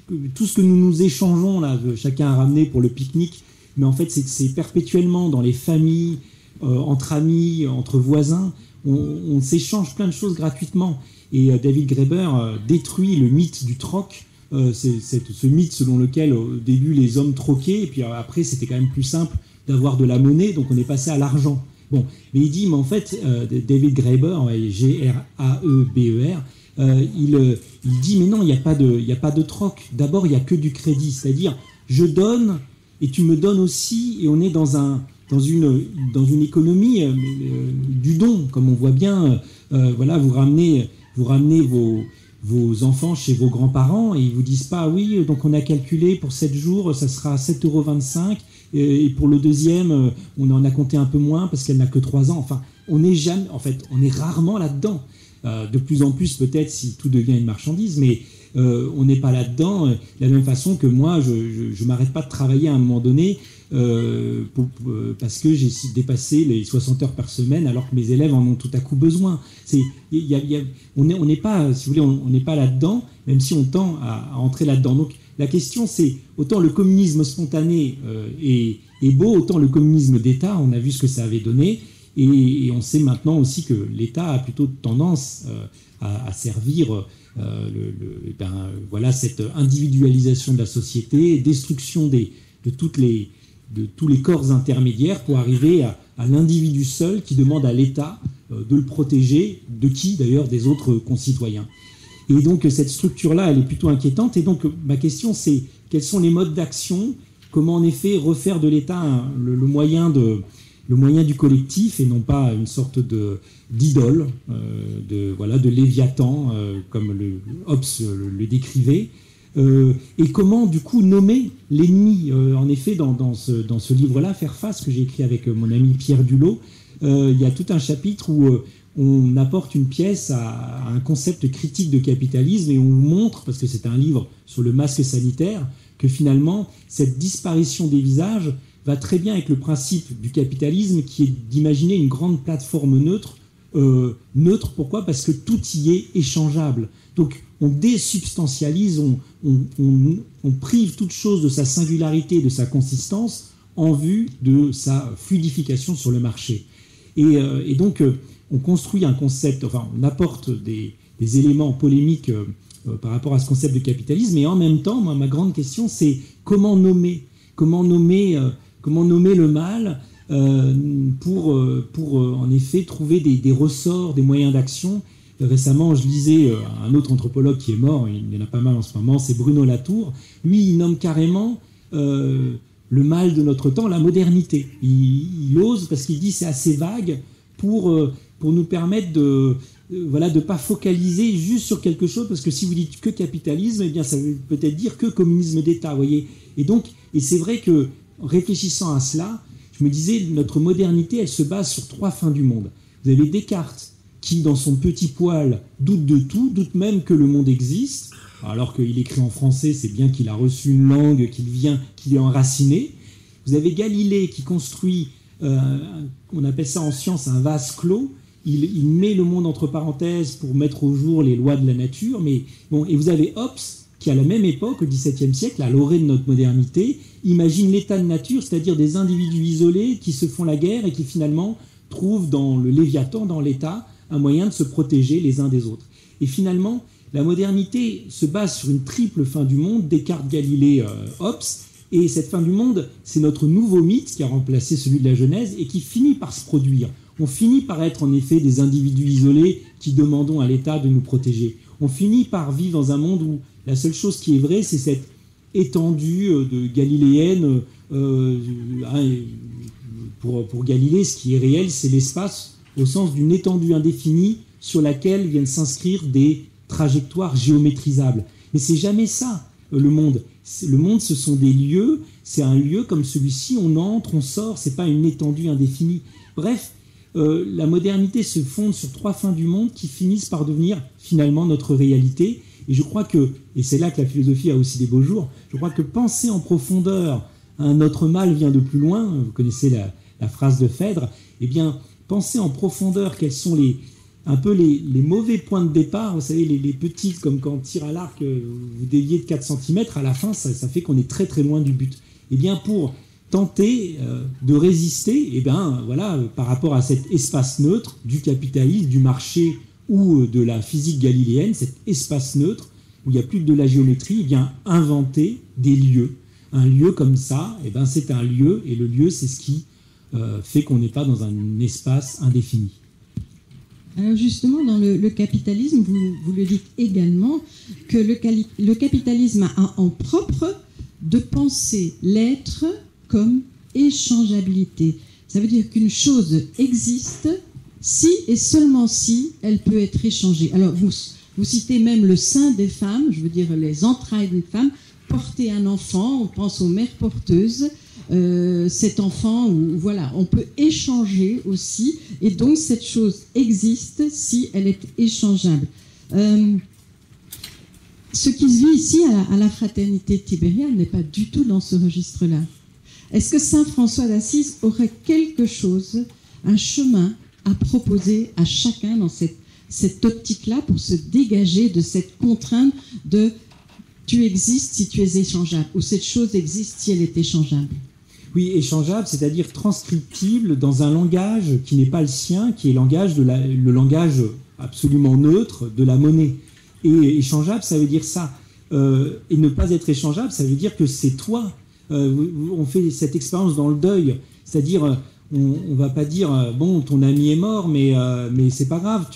[SPEAKER 5] que tout ce que nous échangeons, là, chacun a ramené pour le pique-nique, mais en fait c'est perpétuellement dans les familles, entre amis, entre voisins, on s'échange plein de choses gratuitement. Et David Graeber détruit le mythe du troc, ce mythe selon lequel au début les hommes troquaient, et puis après c'était quand même plus simple d'avoir de la monnaie, donc on est passé à l'argent. Bon, mais il dit, mais en fait, David Graeber, G-R-A-E-B-E-R, il dit, mais non, il n'y a pas de troc. D'abord, il n'y a que du crédit, c'est-à-dire, je donne et tu me donnes aussi, et on est dans une économie du don, comme on voit bien. Voilà, vous ramenez vos enfants chez vos grands-parents et ils vous disent pas, oui, donc on a calculé pour 7 jours, ça sera 7,25 €, et pour le deuxième, on en a compté un peu moins parce qu'elle n'a que 3 ans. Enfin, on est rarement là-dedans. De plus en plus peut-être si tout devient une marchandise, mais on n'est pas là-dedans. De la même façon que moi, je m'arrête pas de travailler à un moment donné parce que j'ai dépassé les 60 heures par semaine alors que mes élèves en ont tout à coup besoin. On n'est pas, si vous voulez, on n'est pas là-dedans, même si on tend à entrer là-dedans. Donc la question c'est, autant le communisme spontané est beau, autant le communisme d'État, on a vu ce que ça avait donné, et on sait maintenant aussi que l'État a plutôt tendance à servir voilà, cette individualisation de la société, destruction de tous les corps intermédiaires pour arriver à l'individu seul qui demande à l'État de le protéger, de qui d'ailleurs, des autres concitoyens. Et donc cette structure-là, elle est plutôt inquiétante. Et donc ma question, c'est quels sont les modes d'action ? Comment en effet refaire de l'État le moyen du collectif et non pas une sorte d'idole, de Léviathan, comme Hobbes le décrivait. Et comment du coup nommer l'ennemi. En effet, dans ce livre-là, Faire face, que j'ai écrit avec mon ami Pierre Dulot, il y a tout un chapitre où on apporte une pièce à un concept critique de capitalisme et on montre, parce que c'est un livre sur le masque sanitaire, que finalement cette disparition des visages va très bien avec le principe du capitalisme qui est d'imaginer une grande plateforme neutre. Neutre, pourquoi ? Parce que tout y est échangeable. Donc on désubstantialise, on prive toute chose de sa singularité, de sa consistance en vue de sa fluidification sur le marché. Et donc on construit un concept, enfin on apporte des éléments polémiques par rapport à ce concept de capitalisme, et en même temps, moi, ma grande question c'est comment nommer le mal pour en effet trouver des ressorts, des moyens d'action. Récemment, je lisais un autre anthropologue qui est mort, il y en a pas mal en ce moment, c'est Bruno Latour. Lui, il nomme carrément le mal de notre temps, la modernité. Il ose, parce qu'il dit c'est assez vague pour nous permettre de pas focaliser juste sur quelque chose, parce que si vous dites que capitalisme, eh bien ça veut peut-être dire que communisme d'État, vous voyez. Et c'est vrai que, en réfléchissant à cela, je me disais, notre modernité, elle se base sur 3 fins du monde. Vous avez Descartes, qui, dans son petit poil, doute de tout, doute même que le monde existe, alors qu'il écrit en français, c'est bien qu'il a reçu une langue, qu'il est enraciné. Vous avez Galilée, qui construit, on appelle ça en science un vase clos. Il met le monde entre parenthèses pour mettre au jour les lois de la nature. Et vous avez Hobbes, qui à la même époque, au XVIIe siècle, à l'orée de notre modernité, imagine l'état de nature, c'est-à-dire des individus isolés qui se font la guerre et qui finalement trouvent dans le Léviathan, dans l'État, un moyen de se protéger les uns des autres. Et finalement, la modernité se base sur une triple fin du monde, Descartes, Galilée, Hobbes, et cette fin du monde, c'est notre nouveau mythe qui a remplacé celui de la Genèse et qui finit par se produire. On finit par être en effet des individus isolés qui demandons à l'État de nous protéger. On finit par vivre dans un monde où la seule chose qui est vraie, c'est cette étendue de galiléenne Pour Galilée, ce qui est réel, c'est l'espace au sens d'une étendue indéfinie sur laquelle viennent s'inscrire des trajectoires géométrisables. Mais c'est jamais ça, le monde. Le monde, ce sont des lieux, c'est un lieu comme celui-ci, on entre, on sort, c'est pas une étendue indéfinie. Bref, la modernité se fonde sur 3 fins du monde qui finissent par devenir finalement notre réalité. Et je crois que, et c'est là que la philosophie a aussi des beaux jours, je crois que penser en profondeur, notre mal vient de plus loin, vous connaissez la phrase de Phèdre, eh bien, penser en profondeur quels sont un peu les mauvais points de départ, vous savez, les petits, comme quand on tire à l'arc, vous déviez de 4 cm, à la fin, ça fait qu'on est très très loin du but. Eh bien, pour tenter de résister, eh bien, voilà, par rapport à cet espace neutre du capitalisme, du marché ou de la physique galiléenne, cet espace neutre où il n'y a plus que de la géométrie, eh bien, inventer des lieux. Un lieu comme ça, eh bien, c'est un lieu, et le lieu, c'est ce qui fait qu'on n'est pas dans un espace indéfini.
[SPEAKER 3] Alors justement, dans le capitalisme, vous le dites également, que le capitalisme a en propre de penser l'être comme échangeabilité. Ça veut dire qu'une chose existe si et seulement si elle peut être échangée. Alors vous citez même le sein des femmes, je veux dire les entrailles d'une femme, porter un enfant, on pense aux mères porteuses, cet enfant, voilà, on peut échanger aussi, et donc cette chose existe si elle est échangeable. Ce qui se vit ici à la fraternité tibériane n'est pas du tout dans ce registre-là. Est-ce que saint François d'Assise aurait quelque chose, un chemin à proposer à chacun dans cette optique-là pour se dégager de cette contrainte de tu existes si tu es échangeable, ou cette chose existe si elle est échangeable?
[SPEAKER 5] Oui, échangeable, c'est-à-dire transcriptible dans un langage qui n'est pas le sien, qui est le langage absolument neutre de la monnaie. Et échangeable, ça veut dire ça. Et ne pas être échangeable, ça veut dire que c'est toi. On fait cette expérience dans le deuil, c'est-à-dire on va pas dire bon, ton ami est mort, mais c'est pas grave.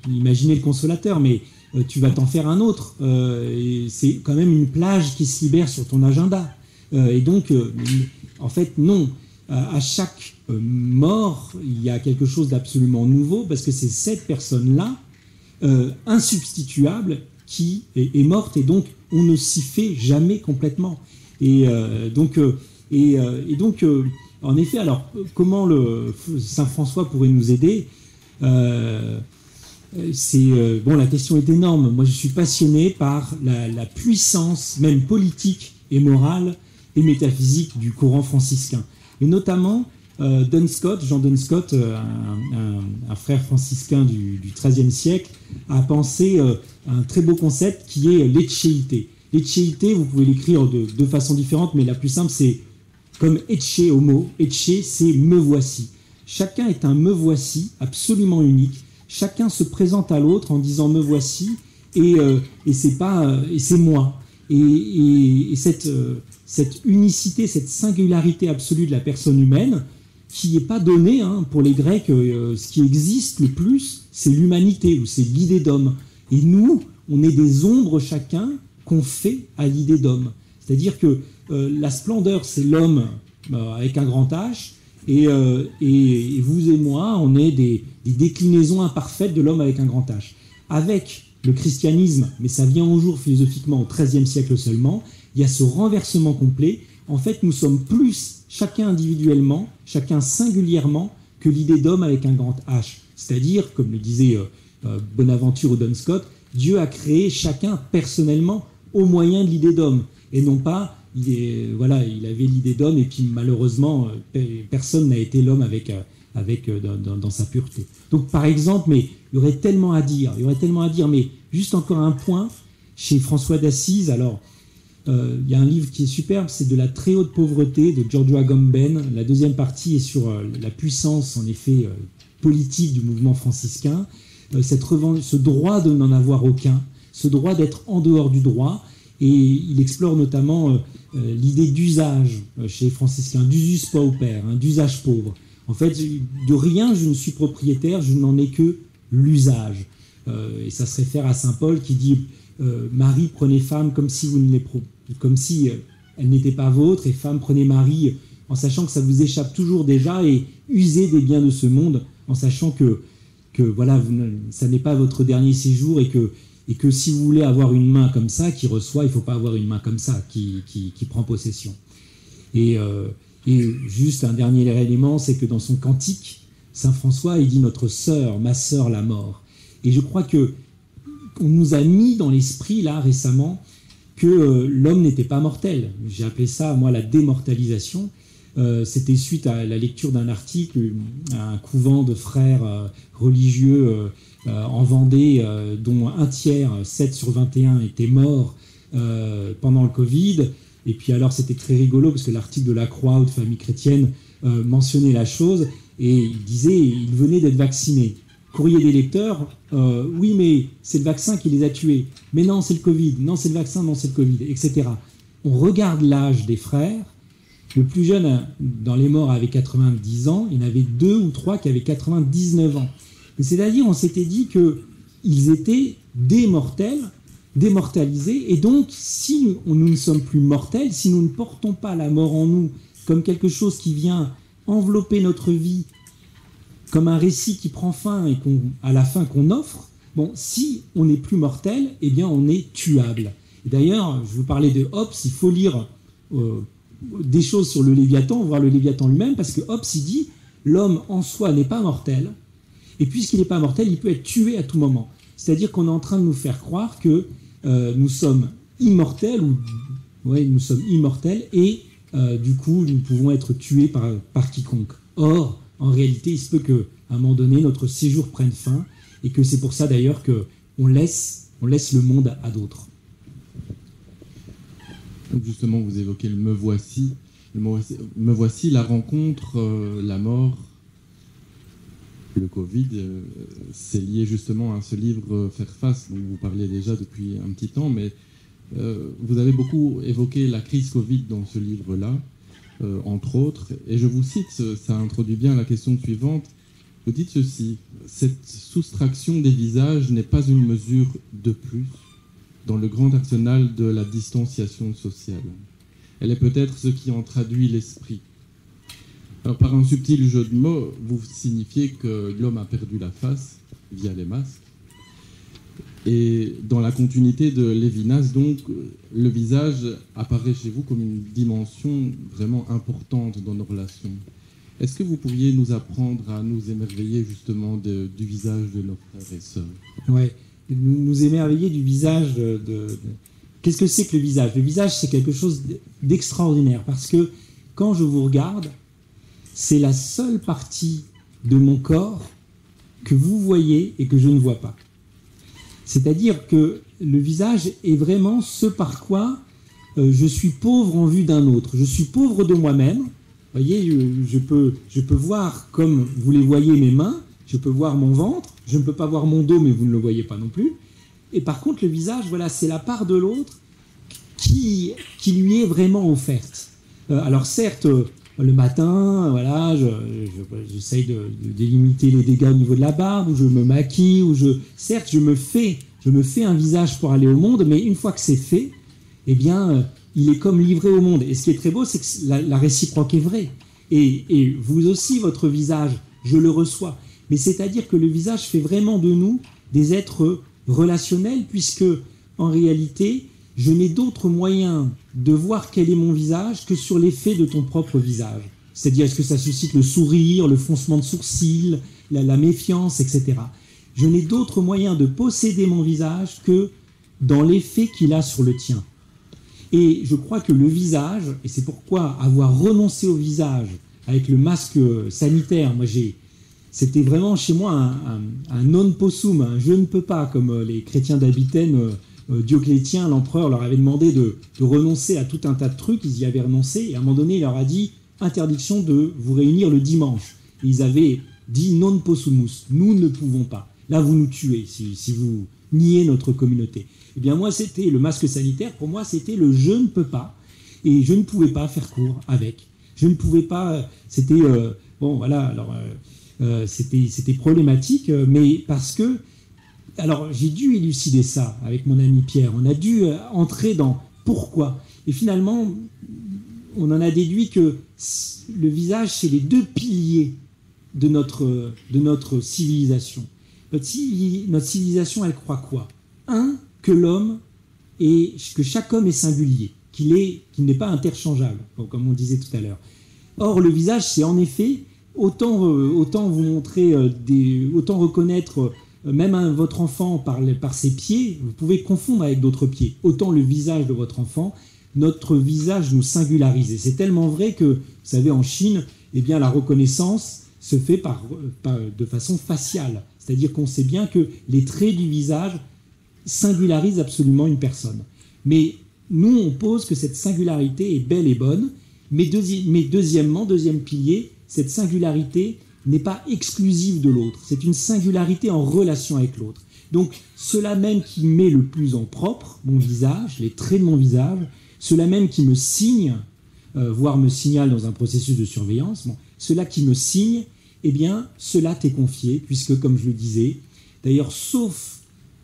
[SPEAKER 5] Imaginez le consolateur, mais tu vas t'en faire un autre. Et c'est quand même une plage qui se libère sur ton agenda. Et donc, en fait, non. À chaque mort, il y a quelque chose d'absolument nouveau, parce que c'est cette personne-là, insubstituable, qui est morte, et donc on ne s'y fait jamais complètement. Et donc, en effet, alors, comment le Saint François pourrait nous aider? La question est énorme. Moi, je suis passionné par la puissance, même politique et morale, et métaphysique du courant franciscain. Et notamment, Jean Duns Scotus, un frère franciscain du XIIIe siècle, a pensé un très beau concept qui est l'échéité. L'échéité, vous pouvez l'écrire de 2 façons différentes, mais la plus simple, c'est comme etche homo. Etche, c'est me voici. Chacun est un me voici absolument unique. Chacun se présente à l'autre en disant me voici, et c'est moi. Et cette unicité, cette singularité absolue de la personne humaine, qui n'est pas donnée, pour les Grecs, ce qui existe le plus, c'est l'humanité, ou c'est l'idée d'homme. Et nous, on est des ombres chacun qu'on fait à l'idée d'homme. C'est-à-dire que la splendeur, c'est l'homme avec un grand H, et vous et moi, on est des déclinaisons imparfaites de l'homme avec un grand H. Avec le christianisme, mais ça vient au jour philosophiquement au XIIIe siècle seulement, il y a ce renversement complet. En fait, nous sommes plus, chacun individuellement, chacun singulièrement, que l'idée d'homme avec un grand H. C'est-à-dire, comme le disait Bonaventure ou Duns Scotus, Dieu a créé chacun personnellement au moyen de l'idée d'homme. Et non pas, il avait l'idée d'homme et puis malheureusement, personne n'a été l'homme dans sa pureté. Donc par exemple, mais il y aurait tellement à dire, mais juste encore un point, chez François d'Assise, alors, il y a un livre qui est superbe, c'est De la très haute pauvreté de Giorgio Agamben. La deuxième partie est sur la puissance, en effet, politique du mouvement franciscain, ce droit de n'en avoir aucun, ce droit d'être en dehors du droit, et il explore notamment l'idée d'usage chez les franciscains, d'usus pauper, d'usage pauvre. En fait, de rien je ne suis propriétaire, je n'en ai que l'usage. Et ça se réfère à saint Paul qui dit Marie, prenez femme comme si elle n'était pas vôtre, et femme, prenez Marie en sachant que ça vous échappe toujours déjà, et usez des biens de ce monde, en sachant que voilà, ça n'est pas votre dernier séjour, et que si vous voulez avoir une main comme ça qui reçoit, il ne faut pas avoir une main comme ça qui prend possession. Et juste un dernier élément, c'est que dans son cantique, Saint François, il dit « Notre sœur, ma sœur, la mort ». Et je crois qu'on nous a mis dans l'esprit, là, récemment, que l'homme n'était pas mortel. J'ai appelé ça, moi, la démortalisation. C'était suite à la lecture d'un article, un couvent de frères religieux en Vendée, dont un tiers, 7 sur 21, étaient morts pendant le Covid. Et puis alors, c'était très rigolo, parce que l'article de la Croix ou de Famille chrétienne mentionnait la chose, et il disait ils venaient d'être vaccinés. Courrier des lecteurs, oui, mais c'est le vaccin qui les a tués. Mais non, c'est le Covid. Non, c'est le vaccin, non, c'est le Covid, etc. On regarde l'âge des frères. Le plus jeune, dans les morts, avait 90 ans. Il y en avait 2 ou 3 qui avaient 99 ans. C'est-à-dire, on s'était dit qu'ils étaient démortalisés. Et donc, si nous ne sommes plus mortels, si nous ne portons pas la mort en nous comme quelque chose qui vient envelopper notre vie, comme un récit qui prend fin et à la fin qu'on offre, bon, si on n'est plus mortel, eh bien on est tuable. Et d'ailleurs, je vous parlais de Hobbes, il faut lire des choses sur le Léviathan, voir le Léviathan lui-même, parce que Hobbes, il dit, l'homme en soi n'est pas mortel, et puisqu'il n'est pas mortel, il peut être tué à tout moment. C'est-à-dire qu'on est en train de nous faire croire que nous sommes immortels, nous sommes immortels, et du coup, nous pouvons être tués par quiconque. Or, en réalité, il se peut qu'à un moment donné, notre séjour prenne fin, et que c'est pour ça d'ailleurs qu'on laisse le monde à d'autres.
[SPEAKER 4] Donc justement, vous évoquez le me voici. Me voici, la rencontre, la mort, le Covid, c'est lié justement à ce livre Faire face, dont vous parliez déjà depuis un petit temps, mais vous avez beaucoup évoqué la crise Covid dans ce livre-là, entre autres, et je vous cite, ça introduit bien la question suivante. Vous dites ceci: cette soustraction des visages n'est pas une mesure de plus dans le grand arsenal de la distanciation sociale. Elle est peut-être ce qui en traduit l'esprit. Alors, par un subtil jeu de mots, vous signifiez que l'homme a perdu la face via les masques. Et dans la continuité de Lévinas, donc, le visage apparaît chez vous comme une dimension vraiment importante dans nos relations. Est-ce que vous pourriez nous apprendre à nous émerveiller justement du visage de nos frères et sœurs?
[SPEAKER 5] Oui, nous émerveiller du visage Qu'est-ce que c'est que le visage? Le visage, c'est quelque chose d'extraordinaire, parce que quand je vous regarde, c'est la seule partie de mon corps que vous voyez et que je ne vois pas. C'est-à-dire que le visage est vraiment ce par quoi je suis pauvre en vue d'un autre. Je suis pauvre de moi-même. Vous voyez, je peux voir, comme vous les voyez, mes mains, je peux voir mon ventre, je ne peux pas voir mon dos, mais vous ne le voyez pas non plus. Et par contre, le visage, voilà, c'est la part de l'autre qui lui est vraiment offerte. Alors certes, le matin, voilà, j'essaye de limiter les dégâts au niveau de la barbe, ou je me maquille, certes, je me fais un visage pour aller au monde, mais une fois que c'est fait, eh bien, il est comme livré au monde. Et ce qui est très beau, c'est que la réciproque est vraie. Et vous aussi, votre visage, je le reçois. Mais c'est-à-dire que le visage fait vraiment de nous des êtres relationnels, puisque, en réalité, je n'ai d'autre moyen de voir quel est mon visage que sur l'effet de ton propre visage. C'est-à-dire, est-ce que ça suscite le sourire, le froncement de sourcils, la méfiance, etc. Je n'ai d'autre moyen de posséder mon visage que dans l'effet qu'il a sur le tien. Et je crois que le visage, et c'est pourquoi avoir renoncé au visage avec le masque sanitaire, c'était vraiment chez moi un non possum, un je ne peux pas, comme les chrétiens d'Abythène, Dioclétien, l'empereur, leur avait demandé de renoncer à tout un tas de trucs, ils y avaient renoncé, et à un moment donné, il leur a dit interdiction de vous réunir le dimanche. Et ils avaient dit non possumus, nous ne pouvons pas. Là, vous nous tuez si vous niez notre communauté. Eh bien, moi, c'était le masque sanitaire, pour moi, c'était le je ne peux pas, et je ne pouvais pas faire court avec. Je ne pouvais pas, c'était, bon, voilà, alors, c'était problématique, mais parce que, alors, j'ai dû élucider ça avec mon ami Pierre. On a dû entrer dans pourquoi. Et finalement, on en a déduit que le visage, c'est les deux piliers de notre civilisation. Notre civilisation, elle croit quoi? Que l'homme que chaque homme est singulier, qu'il n'est pas interchangeable, comme on disait tout à l'heure. Or, le visage, c'est en effet autant vous montrer, autant reconnaître même votre enfant par ses pieds, vous pouvez confondre avec d'autres pieds. Autant le visage de votre enfant, notre visage nous singularise. Et c'est tellement vrai que, vous savez, en Chine, eh bien, la reconnaissance se fait de façon faciale. C'est-à-dire qu'on sait bien que les traits du visage singularisent absolument une personne. Mais nous, on pose que cette singularité est belle et bonne, mais deuxième pilier, cette singularité n'est pas exclusive de l'autre. C'est une singularité en relation avec l'autre. Donc, cela même qui met le plus en propre mon visage, les traits de mon visage, cela même qui me signe, voire me signale dans un processus de surveillance, cela qui me signe, eh bien, cela t'est confié, puisque, comme je le disais, d'ailleurs, sauf,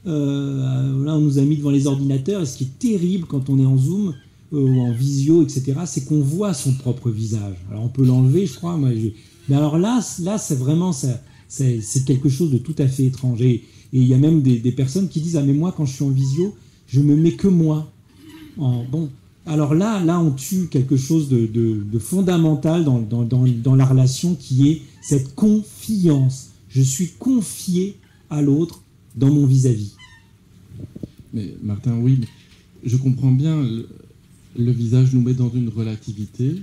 [SPEAKER 5] là, on nous a mis devant les ordinateurs, et ce qui est terrible quand on est en Zoom, ou en visio, etc., c'est qu'on voit son propre visage. Alors, on peut l'enlever, je crois, mais alors là, c'est vraiment, c'est quelque chose de tout à fait étrange. Et il y a même des personnes qui disent « Ah, mais moi, quand je suis en visio, je me mets que moi. » Bon, alors là, on tue quelque chose de fondamental dans la relation, qui est cette confiance. Je suis confié à l'autre dans mon vis-à-vis.
[SPEAKER 4] Mais Martin, oui, je comprends bien, le visage nous met dans une relativité.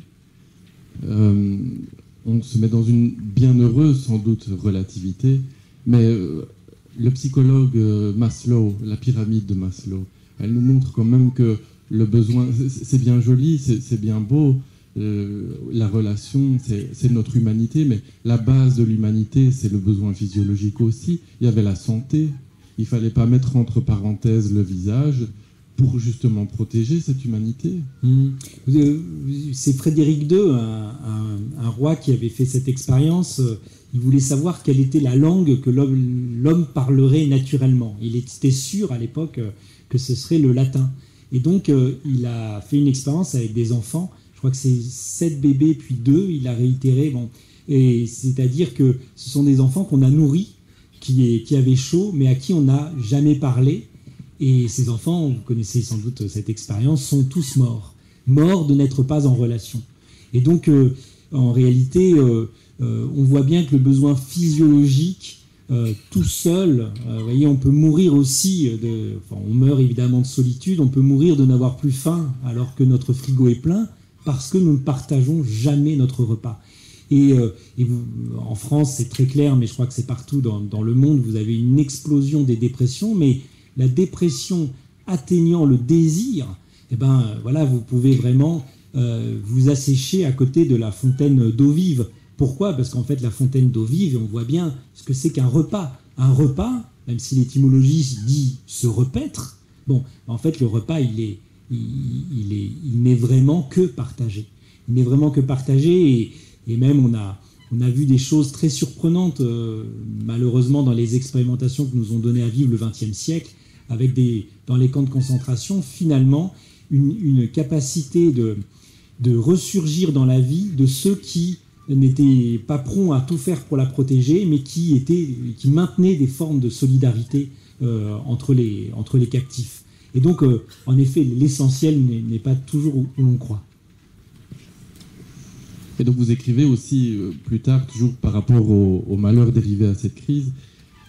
[SPEAKER 4] On se met dans une bienheureuse, sans doute, relativité. Mais le psychologue Maslow, la pyramide de Maslow, elle nous montre quand même que le besoin, c'est bien joli, c'est bien beau, la relation, c'est notre humanité, mais la base de l'humanité, c'est le besoin physiologique aussi. Il y avait la santé, il ne fallait pas mettre entre parenthèses le visage pour justement protéger cette humanité.
[SPEAKER 5] C'est Frédéric II, un roi qui avait fait cette expérience. Il voulait savoir quelle était la langue que l'homme parlerait naturellement. Il était sûr à l'époque que ce serait le latin. Et donc, il a fait une expérience avec des enfants. Je crois que c'est 7 bébés, puis 2. Il a réitéré. Bon, et c'est-à-dire que ce sont des enfants qu'on a nourris, qui avaient chaud, mais à qui on n'a jamais parlé. Et ces enfants, vous connaissez sans doute cette expérience, sont tous morts. Morts de n'être pas en relation. Et donc, en réalité, on voit bien que le besoin physiologique, tout seul, vous voyez, on peut mourir aussi, on meurt évidemment de solitude, on peut mourir de n'avoir plus faim alors que notre frigo est plein, parce que nous ne partageons jamais notre repas. Et vous, en France, c'est très clair, mais je crois que c'est partout dans le monde, vous avez une explosion des dépressions, mais la dépression atteignant le désir, eh ben, voilà, vous pouvez vraiment vous assécher à côté de la fontaine d'eau vive. Pourquoi ? Parce qu'en fait, la fontaine d'eau vive, on voit bien ce que c'est qu'un repas. Un repas, même si l'étymologie dit se repaître, bon, en fait, le repas, il n'est vraiment que partagé. Il n'est vraiment que partagé, et même on a vu des choses très surprenantes, malheureusement, dans les expérimentations que nous ont donné à vivre le XXe siècle, avec dans les camps de concentration, finalement, une capacité de ressurgir dans la vie de ceux qui n'étaient pas prompts à tout faire pour la protéger, mais qui maintenaient des formes de solidarité entre les captifs. Et donc, en effet, l'essentiel n'est pas toujours où l'on croit.
[SPEAKER 4] Et donc vous écrivez aussi plus tard, toujours par rapport au malheur dérivé à cette crise,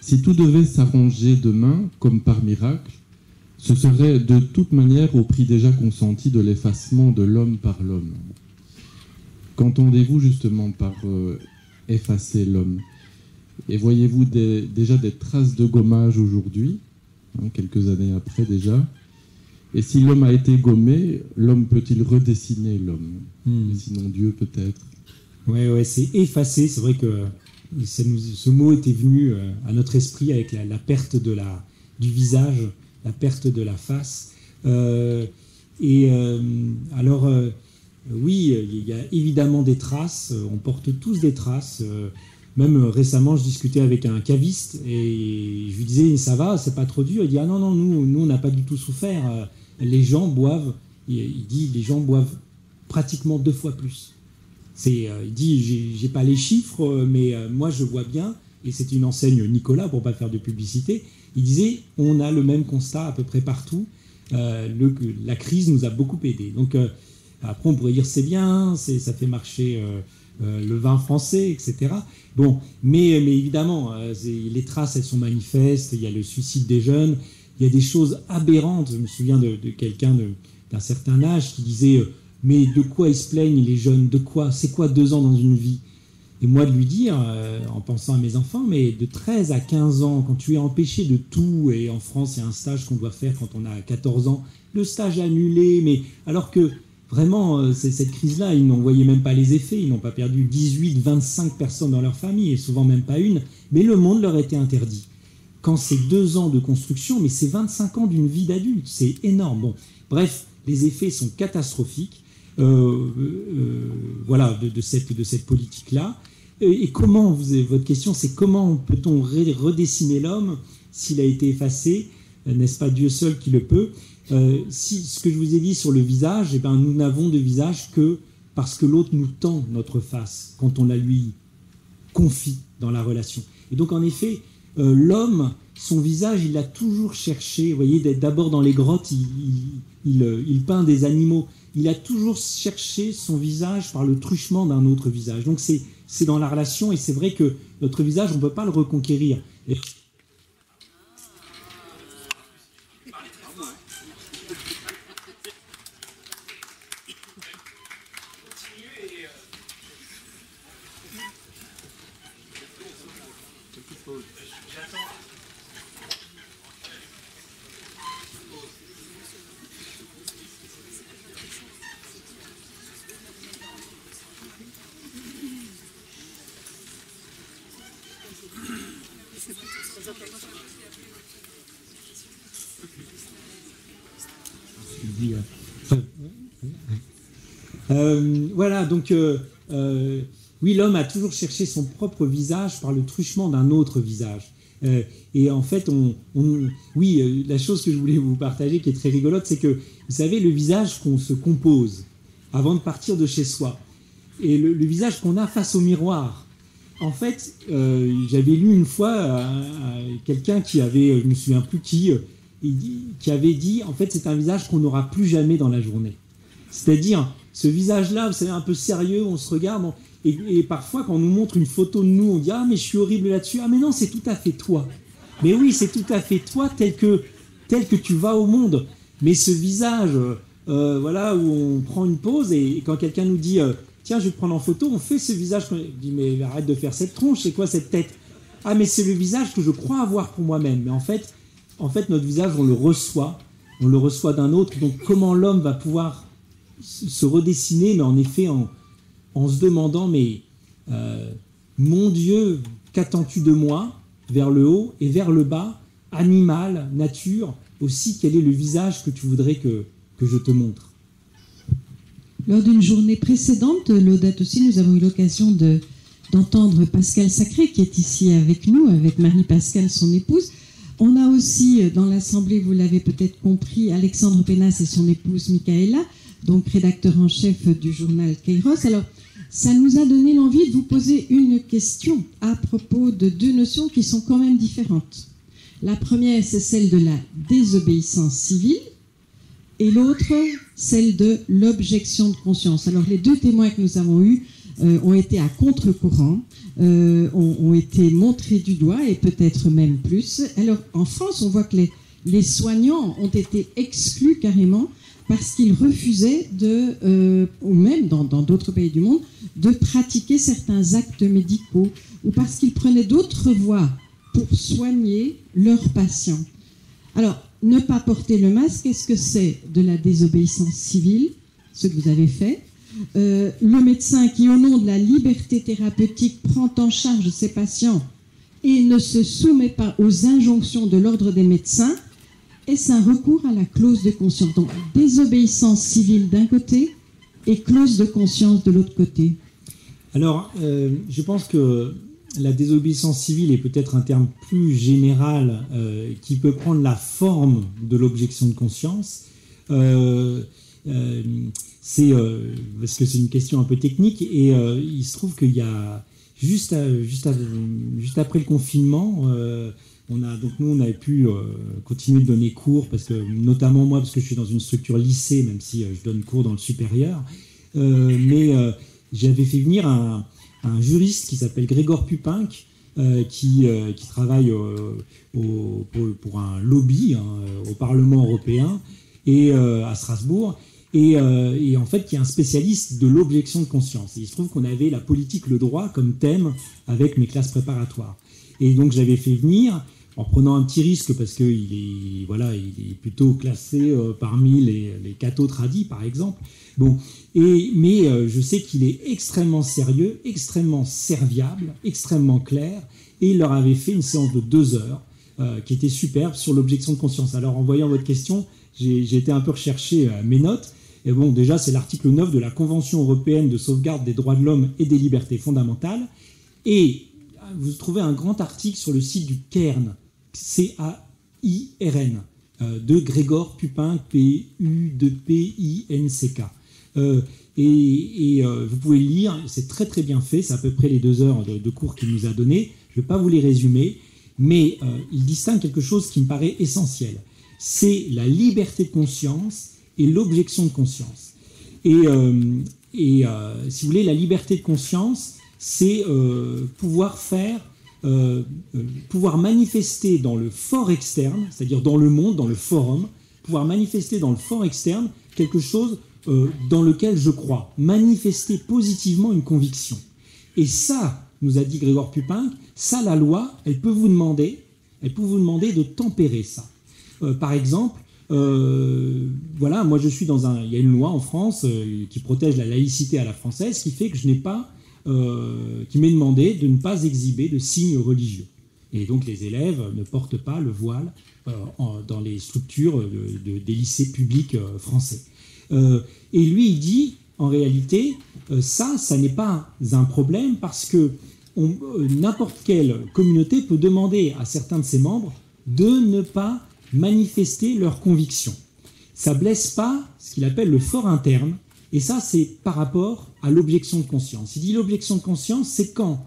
[SPEAKER 4] si tout devait s'arranger demain, comme par miracle, ce serait de toute manière au prix déjà consenti de l'effacement de l'homme par l'homme. Qu'entendez-vous justement par effacer l'homme ? Et voyez-vous déjà des traces de gommage aujourd'hui, quelques années après déjà ? Et si l'homme a été gommé, l'homme peut-il redessiner l'homme ? Et sinon Dieu peut-être ?
[SPEAKER 5] Ouais, c'est effacé. C'est vrai que ce mot était venu à notre esprit avec la perte du visage, la perte de la face. Alors, oui, il y a évidemment des traces. On porte tous des traces. Même récemment, je discutais avec un caviste et je lui disais « ça va, c'est pas trop dur ?» Il dit « ah non, nous on n'a pas du tout souffert. Les gens boivent. » Il dit « les gens boivent pratiquement 2 fois plus. Il dit, j'ai pas les chiffres, mais moi je vois bien, et c'était une enseigne Nicolas, pour pas faire de publicité, il disait, on a le même constat à peu près partout, la crise nous a beaucoup aidé. Donc après on pourrait dire c'est bien, ça fait marcher le vin français, etc. Bon, mais évidemment, les traces elles sont manifestes, il y a le suicide des jeunes, il y a des choses aberrantes. Je me souviens de quelqu'un d'un certain âge qui disait mais de quoi ils se plaignent les jeunes, de quoi, c'est quoi 2 ans dans une vie? Et moi de lui dire, en pensant à mes enfants, mais de 13 à 15 ans, quand tu es empêché de tout, et en France il y a un stage qu'on doit faire quand on a 14 ans, le stage annulé, mais alors que vraiment cette crise-là, ils n'en voyaient même pas les effets, ils n'ont pas perdu 18, 25 personnes dans leur famille, et souvent même pas une, mais le monde leur était interdit. Quand c'est 2 ans de construction, mais c'est 25 ans d'une vie d'adulte, c'est énorme. Bon, bref, les effets sont catastrophiques. Voilà, de cette politique-là. Et comment, votre question, c'est comment peut-on redessiner l'homme s'il a été effacé? N'est-ce pas Dieu seul qui le peut? Ce que je vous ai dit sur le visage, eh ben, nous n'avons de visage que parce que l'autre nous tend notre face quand on la lui confie dans la relation. Et donc, en effet, l'homme, son visage, il a toujours cherché, vous voyez, d'abord dans les grottes, il peint des animaux. Il a toujours cherché son visage par le truchement d'un autre visage. Donc c'est dans la relation, et c'est vrai que notre visage, on ne peut pas le reconquérir. Voilà, donc oui, l'homme a toujours cherché son propre visage par le truchement d'un autre visage. Et en fait, oui, la chose que je voulais vous partager, qui est très rigolote, c'est que, vous savez, le visage qu'on se compose avant de partir de chez soi, et le visage qu'on a face au miroir. En fait, j'avais lu une fois quelqu'un qui avait, je ne me souviens plus qui avait dit, en fait, c'est un visage qu'on n'aura plus jamais dans la journée. C'est-à-dire, ce visage-là, vous savez, un peu sérieux, on se regarde, et parfois, quand on nous montre une photo de nous, on dit « Ah, mais je suis horrible là-dessus. » Ah, mais non, c'est tout à fait toi. Mais oui, c'est tout à fait toi, tel que tu vas au monde. Mais ce visage, voilà, où on prend une pause, et quand quelqu'un nous dit « Tiens, je vais te prendre en photo », on fait ce visage. On dit « Mais arrête de faire cette tronche, c'est quoi cette tête ?» Ah, mais c'est le visage que je crois avoir pour moi-même. Mais en fait, notre visage, on le reçoit d'un autre. Donc, comment l'homme va pouvoir se redessiner, mais en effet, en se demandant, mais mon Dieu, qu'attends-tu de moi, vers le haut et vers le bas, animal, nature, aussi, quel est le visage que tu voudrais que je te montre?
[SPEAKER 3] Lors d'une journée précédente, Laudate aussi, nous avons eu l'occasion d'entendre Pascal Sacré, qui est ici avec nous, avec Marie-Pascale, son épouse. On a aussi, dans l'Assemblée, vous l'avez peut-être compris, Alexandre Pénas et son épouse Michaela, donc rédacteur en chef du journal Kairos. Alors, ça nous a donné l'envie de vous poser une question à propos de 2 notions qui sont quand même différentes. La première, c'est celle de la désobéissance civile, et l'autre, celle de l'objection de conscience. Alors, les 2 témoins que nous avons eus ont été à contre-courant, ont été montrés du doigt, et peut-être même plus. Alors, en France, on voit que les soignants ont été exclus carrément parce qu'ils refusaient ou même dans d'autres pays du monde, de pratiquer certains actes médicaux, ou parce qu'ils prenaient d'autres voies pour soigner leurs patients. Alors, ne pas porter le masque, est-ce que c'est de la désobéissance civile, ce que vous avez fait? Le médecin qui, au nom de la liberté thérapeutique, prend en charge ses patients et ne se soumet pas aux injonctions de l'ordre des médecins, est-ce un recours à la clause de conscience? Donc, désobéissance civile d'un côté et clause de conscience de l'autre côté.
[SPEAKER 5] Alors, je pense que la désobéissance civile est peut-être un terme plus général qui peut prendre la forme de l'objection de conscience. parce que c'est une question un peu technique, et il se trouve qu'il y a juste après le confinement, on avait pu continuer de donner cours, parce que notamment moi, parce que je suis dans une structure lycée, même si je donne cours dans le supérieur, mais j'avais fait venir un juriste qui s'appelle Gregor Pupinck, qui travaille pour un lobby au Parlement européen et à Strasbourg, et en fait qui est un spécialiste de l'objection de conscience. Et il se trouve qu'on avait la politique, le droit comme thème avec mes classes préparatoires. Et donc j'avais fait venir, en prenant un petit risque parce qu'il est plutôt classé parmi les cathos tradis, par exemple. Bon, mais je sais qu'il est extrêmement sérieux, extrêmement serviable, extrêmement clair, et il leur avait fait une séance de 2 heures qui était superbe sur l'objection de conscience. Alors en voyant votre question, j'ai été un peu rechercher mes notes. Et bon, déjà, c'est l'article 9 de la Convention européenne de sauvegarde des droits de l'homme et des libertés fondamentales. Et vous trouvez un grand article sur le site du CAIRN, C-A-I-R-N, de Gregor Pupinck, P-U-P-I-N-C-K. Vous pouvez le lire, c'est très très bien fait, c'est à peu près les 2 heures de cours qu'il nous a donné. Je ne vais pas vous les résumer, mais il distingue quelque chose qui me paraît essentiel. C'est la liberté de conscience et l'objection de conscience. Si vous voulez, la liberté de conscience, c'est pouvoir manifester dans le fort externe, c'est-à-dire dans le monde, dans le forum, pouvoir manifester dans le fort externe quelque chose dans lequel je crois, manifester positivement une conviction. Et ça, nous a dit Gregor Pupinck, ça, la loi, elle peut vous demander de tempérer ça. Par exemple, moi je suis il y a une loi en France qui protège la laïcité à la française, qui fait que qui m'est demandé de ne pas exhiber de signes religieux. Et donc les élèves ne portent pas le voile dans les structures des lycées publics français. Et lui, il dit, en réalité, ça n'est pas un problème parce que n'importe quelle communauté peut demander à certains de ses membres de ne pas manifester leurs convictions. Ça blesse pas ce qu'il appelle le fort interne, et ça, c'est par rapport à l'objection de conscience. Il dit l'objection de conscience, c'est quand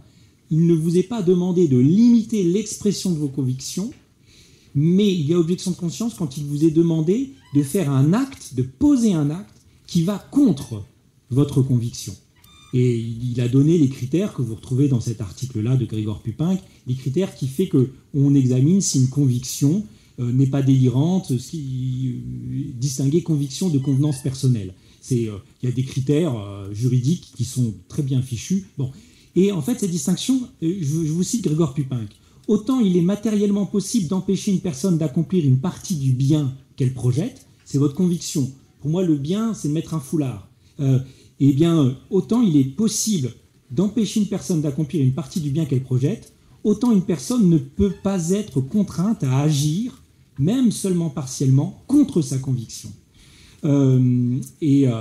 [SPEAKER 5] il ne vous est pas demandé de limiter l'expression de vos convictions, mais il y a objection de conscience quand il vous est demandé de faire un acte, de poser un acte qui va contre votre conviction. Et il a donné les critères que vous retrouvez dans cet article-là de Gregor Pupinck, les critères qui fait qu'on examine si une conviction n'est pas délirante, distinguer conviction de convenance personnelle. Il y a des critères juridiques qui sont très bien fichus. Bon. Et en fait, cette distinction, je vous cite Gregor Pupinck, autant il est matériellement possible d'empêcher une personne d'accomplir une partie du bien qu'elle projette, c'est votre conviction. Pour moi, le bien, c'est de mettre un foulard. Autant il est possible d'empêcher une personne d'accomplir une partie du bien qu'elle projette, autant une personne ne peut pas être contrainte à agir, même seulement partiellement, contre sa conviction. Il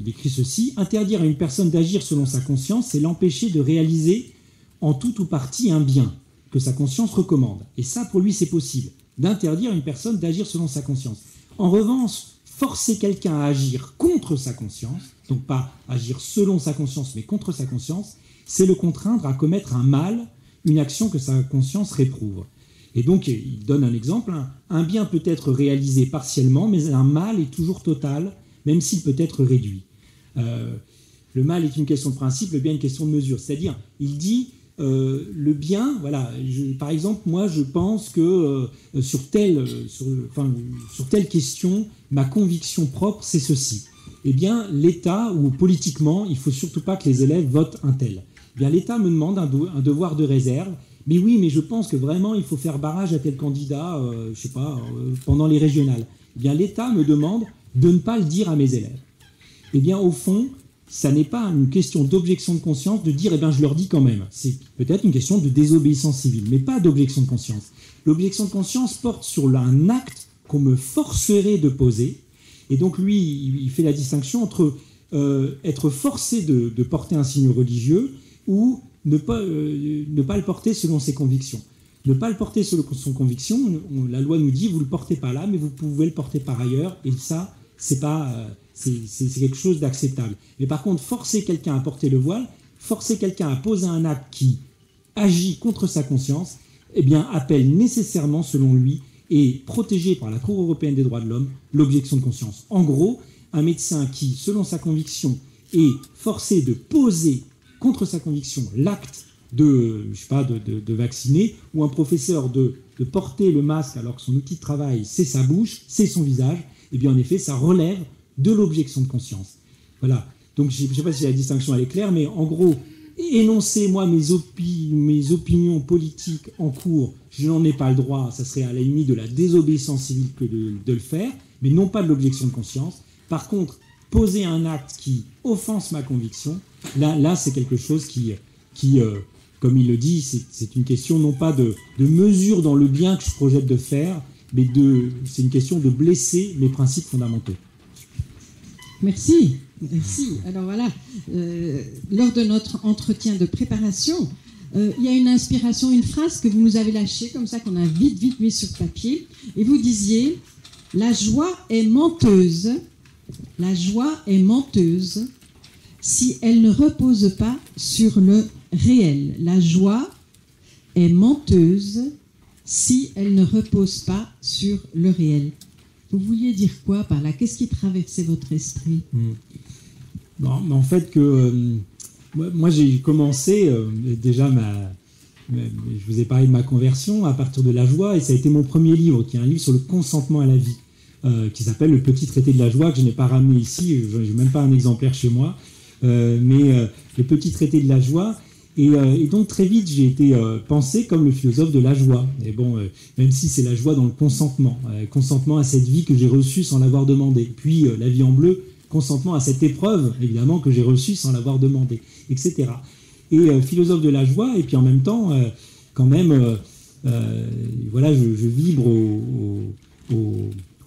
[SPEAKER 5] écrit ceci, interdire à une personne d'agir selon sa conscience, c'est l'empêcher de réaliser en tout ou partie un bien que sa conscience recommande. Et ça, pour lui, c'est possible, d'interdire à une personne d'agir selon sa conscience. En revanche, forcer quelqu'un à agir contre sa conscience, donc pas agir selon sa conscience, mais contre sa conscience, c'est le contraindre à commettre un mal, une action que sa conscience réprouve. Et donc, il donne un exemple, un bien peut être réalisé partiellement, mais un mal est toujours total, même s'il peut être réduit. Le mal est une question de principe, le bien une question de mesure. C'est-à-dire, il dit, le bien, par exemple, moi je pense que sur telle question, ma conviction propre, c'est ceci. Eh bien, l'État, ou politiquement, il ne faut surtout pas que les élèves votent un tel. Eh bien, l'État me demande un devoir de réserve. Mais oui, mais je pense que vraiment, il faut faire barrage à tel candidat, pendant les régionales. Eh bien, l'État me demande de ne pas le dire à mes élèves. Eh bien, au fond, ça n'est pas une question d'objection de conscience de dire, je leur dis quand même. C'est peut-être une question de désobéissance civile, mais pas d'objection de conscience. L'objection de conscience porte sur un acte qu'on me forcerait de poser. Et donc, lui, il fait la distinction entre être forcé de porter un signe religieux ou ne pas le porter selon ses convictions. Ne pas le porter selon son conviction, la loi nous dit, vous ne le portez pas là, mais vous pouvez le porter par ailleurs, et ça, c'est quelque chose d'acceptable. Mais par contre, forcer quelqu'un à porter le voile, forcer quelqu'un à poser un acte qui agit contre sa conscience, eh bien, appelle nécessairement, selon lui, et protégé par la Cour européenne des droits de l'homme, l'objection de conscience. En gros, un médecin qui, selon sa conviction, est forcé de poser contre sa conviction l'acte de vacciner, ou un professeur de porter le masque alors que son outil de travail, c'est sa bouche, c'est son visage, eh bien, en effet, ça relève de l'objection de conscience. Voilà. Donc, je ne sais pas si la distinction elle est claire, mais en gros, énoncer, moi, mes opinions politiques en cours, je n'en ai pas le droit, ça serait à la limite de la désobéissance civile que de le faire, mais non pas de l'objection de conscience. Par contre, poser un acte qui offense ma conviction, là c'est quelque chose qui comme il le dit, c'est une question non pas de mesure dans le bien que je projette de faire, mais c'est une question de blesser mes principes fondamentaux.
[SPEAKER 3] Merci. Alors voilà, lors de notre entretien de préparation, il y a une inspiration, une phrase que vous nous avez lâchée, comme ça qu'on a vite mis sur papier, et vous disiez « La joie est menteuse si elle ne repose pas sur le réel. La joie est menteuse si elle ne repose pas sur le réel. » Vous vouliez dire quoi par là? Qu'est-ce qui traversait votre esprit?
[SPEAKER 5] Bon, mais en fait, moi j'ai commencé, déjà, je vous ai parlé de ma conversion à partir de la joie, et ça a été mon premier livre, qui est un livre sur le consentement à la vie, qui s'appelle Le Petit Traité de la joie, que je n'ai pas ramené ici, je n'ai même pas un exemplaire chez moi, mais Le Petit Traité de la joie. Et donc très vite, j'ai été pensé comme le philosophe de la joie. Et bon, même si c'est la joie dans le consentement, consentement à cette vie que j'ai reçue sans l'avoir demandé. Puis la vie en bleu, consentement à cette épreuve, évidemment, que j'ai reçue sans l'avoir demandé, etc. Et philosophe de la joie, et puis en même temps, quand même, voilà, je vibre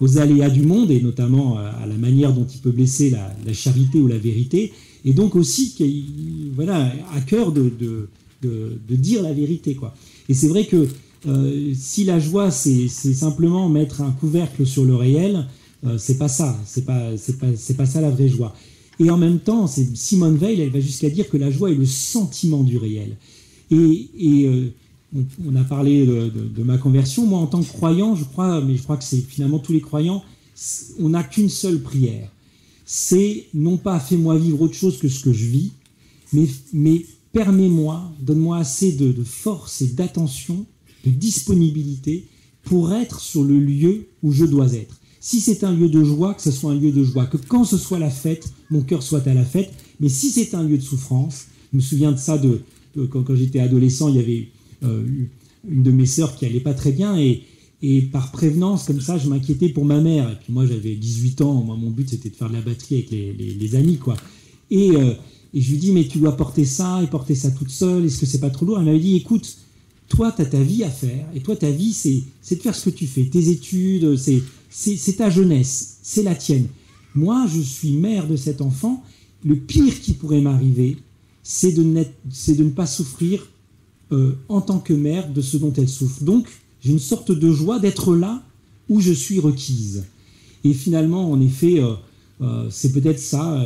[SPEAKER 5] aux aléas du monde, et notamment à la manière dont il peut blesser la charité ou la vérité. Et donc aussi, voilà, à cœur de dire la vérité, quoi. Et c'est vrai que si la joie, c'est simplement mettre un couvercle sur le réel, c'est pas ça, c'est pas ça la vraie joie. Et en même temps, Simone Weil, elle va jusqu'à dire que la joie est le sentiment du réel. Et on a parlé de ma conversion. Moi, en tant que croyant, je crois que c'est finalement tous les croyants, on n'a qu'une seule prière. C'est non pas fais-moi vivre autre chose que ce que je vis, mais permets-moi, donne-moi assez de force et d'attention, de disponibilité pour être sur le lieu où je dois être. Si c'est un lieu de joie, que ce soit un lieu de joie, que quand ce soit la fête, mon cœur soit à la fête. Mais si c'est un lieu de souffrance, je me souviens de ça quand j'étais adolescent, il y avait une de mes sœurs qui allait pas très bien, et par prévenance, comme ça, je m'inquiétais pour ma mère. Et puis moi, j'avais 18 ans. Moi, mon but, c'était de faire de la batterie avec les amis, quoi. Et je lui dis, mais tu dois porter ça, et porter ça toute seule. Est-ce que c'est pas trop lourd? Elle m'avait dit, écoute, toi, tu as ta vie à faire. Et toi, ta vie, c'est de faire ce que tu fais. Tes études, c'est ta jeunesse. C'est la tienne. Moi, je suis mère de cet enfant. Le pire qui pourrait m'arriver, c'est de ne pas souffrir en tant que mère de ce dont elle souffre. Donc, j'ai une sorte de joie d'être là où je suis requise. Et finalement, en effet, c'est peut-être ça.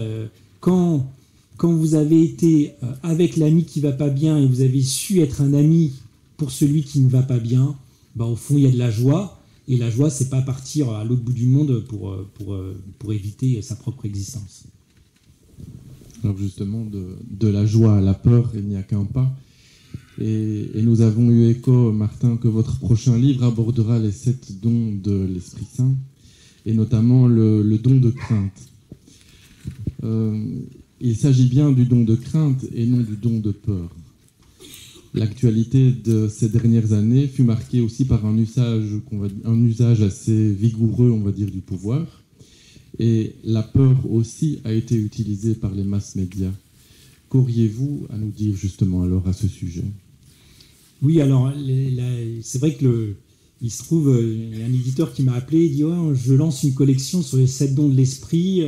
[SPEAKER 5] Quand vous avez été avec l'ami qui ne va pas bien et vous avez su être un ami pour celui qui ne va pas bien, au fond, il y a de la joie. Et la joie, c'est pas partir à l'autre bout du monde pour éviter sa propre existence.
[SPEAKER 4] Alors justement, de la joie à la peur, il n'y a qu'un pas. Et nous avons eu écho, Martin, que votre prochain livre abordera les 7 dons de l'Esprit Saint, et notamment le don de crainte. Il s'agit bien du don de crainte et non du don de peur. L'actualité de ces dernières années fut marquée aussi par un usage assez vigoureux, on va dire, du pouvoir. Et la peur aussi a été utilisée par les masses médias. Qu'auriez-vous à nous dire justement alors à ce sujet?
[SPEAKER 5] Oui, alors c'est vrai que il se trouve, il y a un éditeur qui m'a appelé, il dit je lance une collection sur les 7 dons de l'esprit,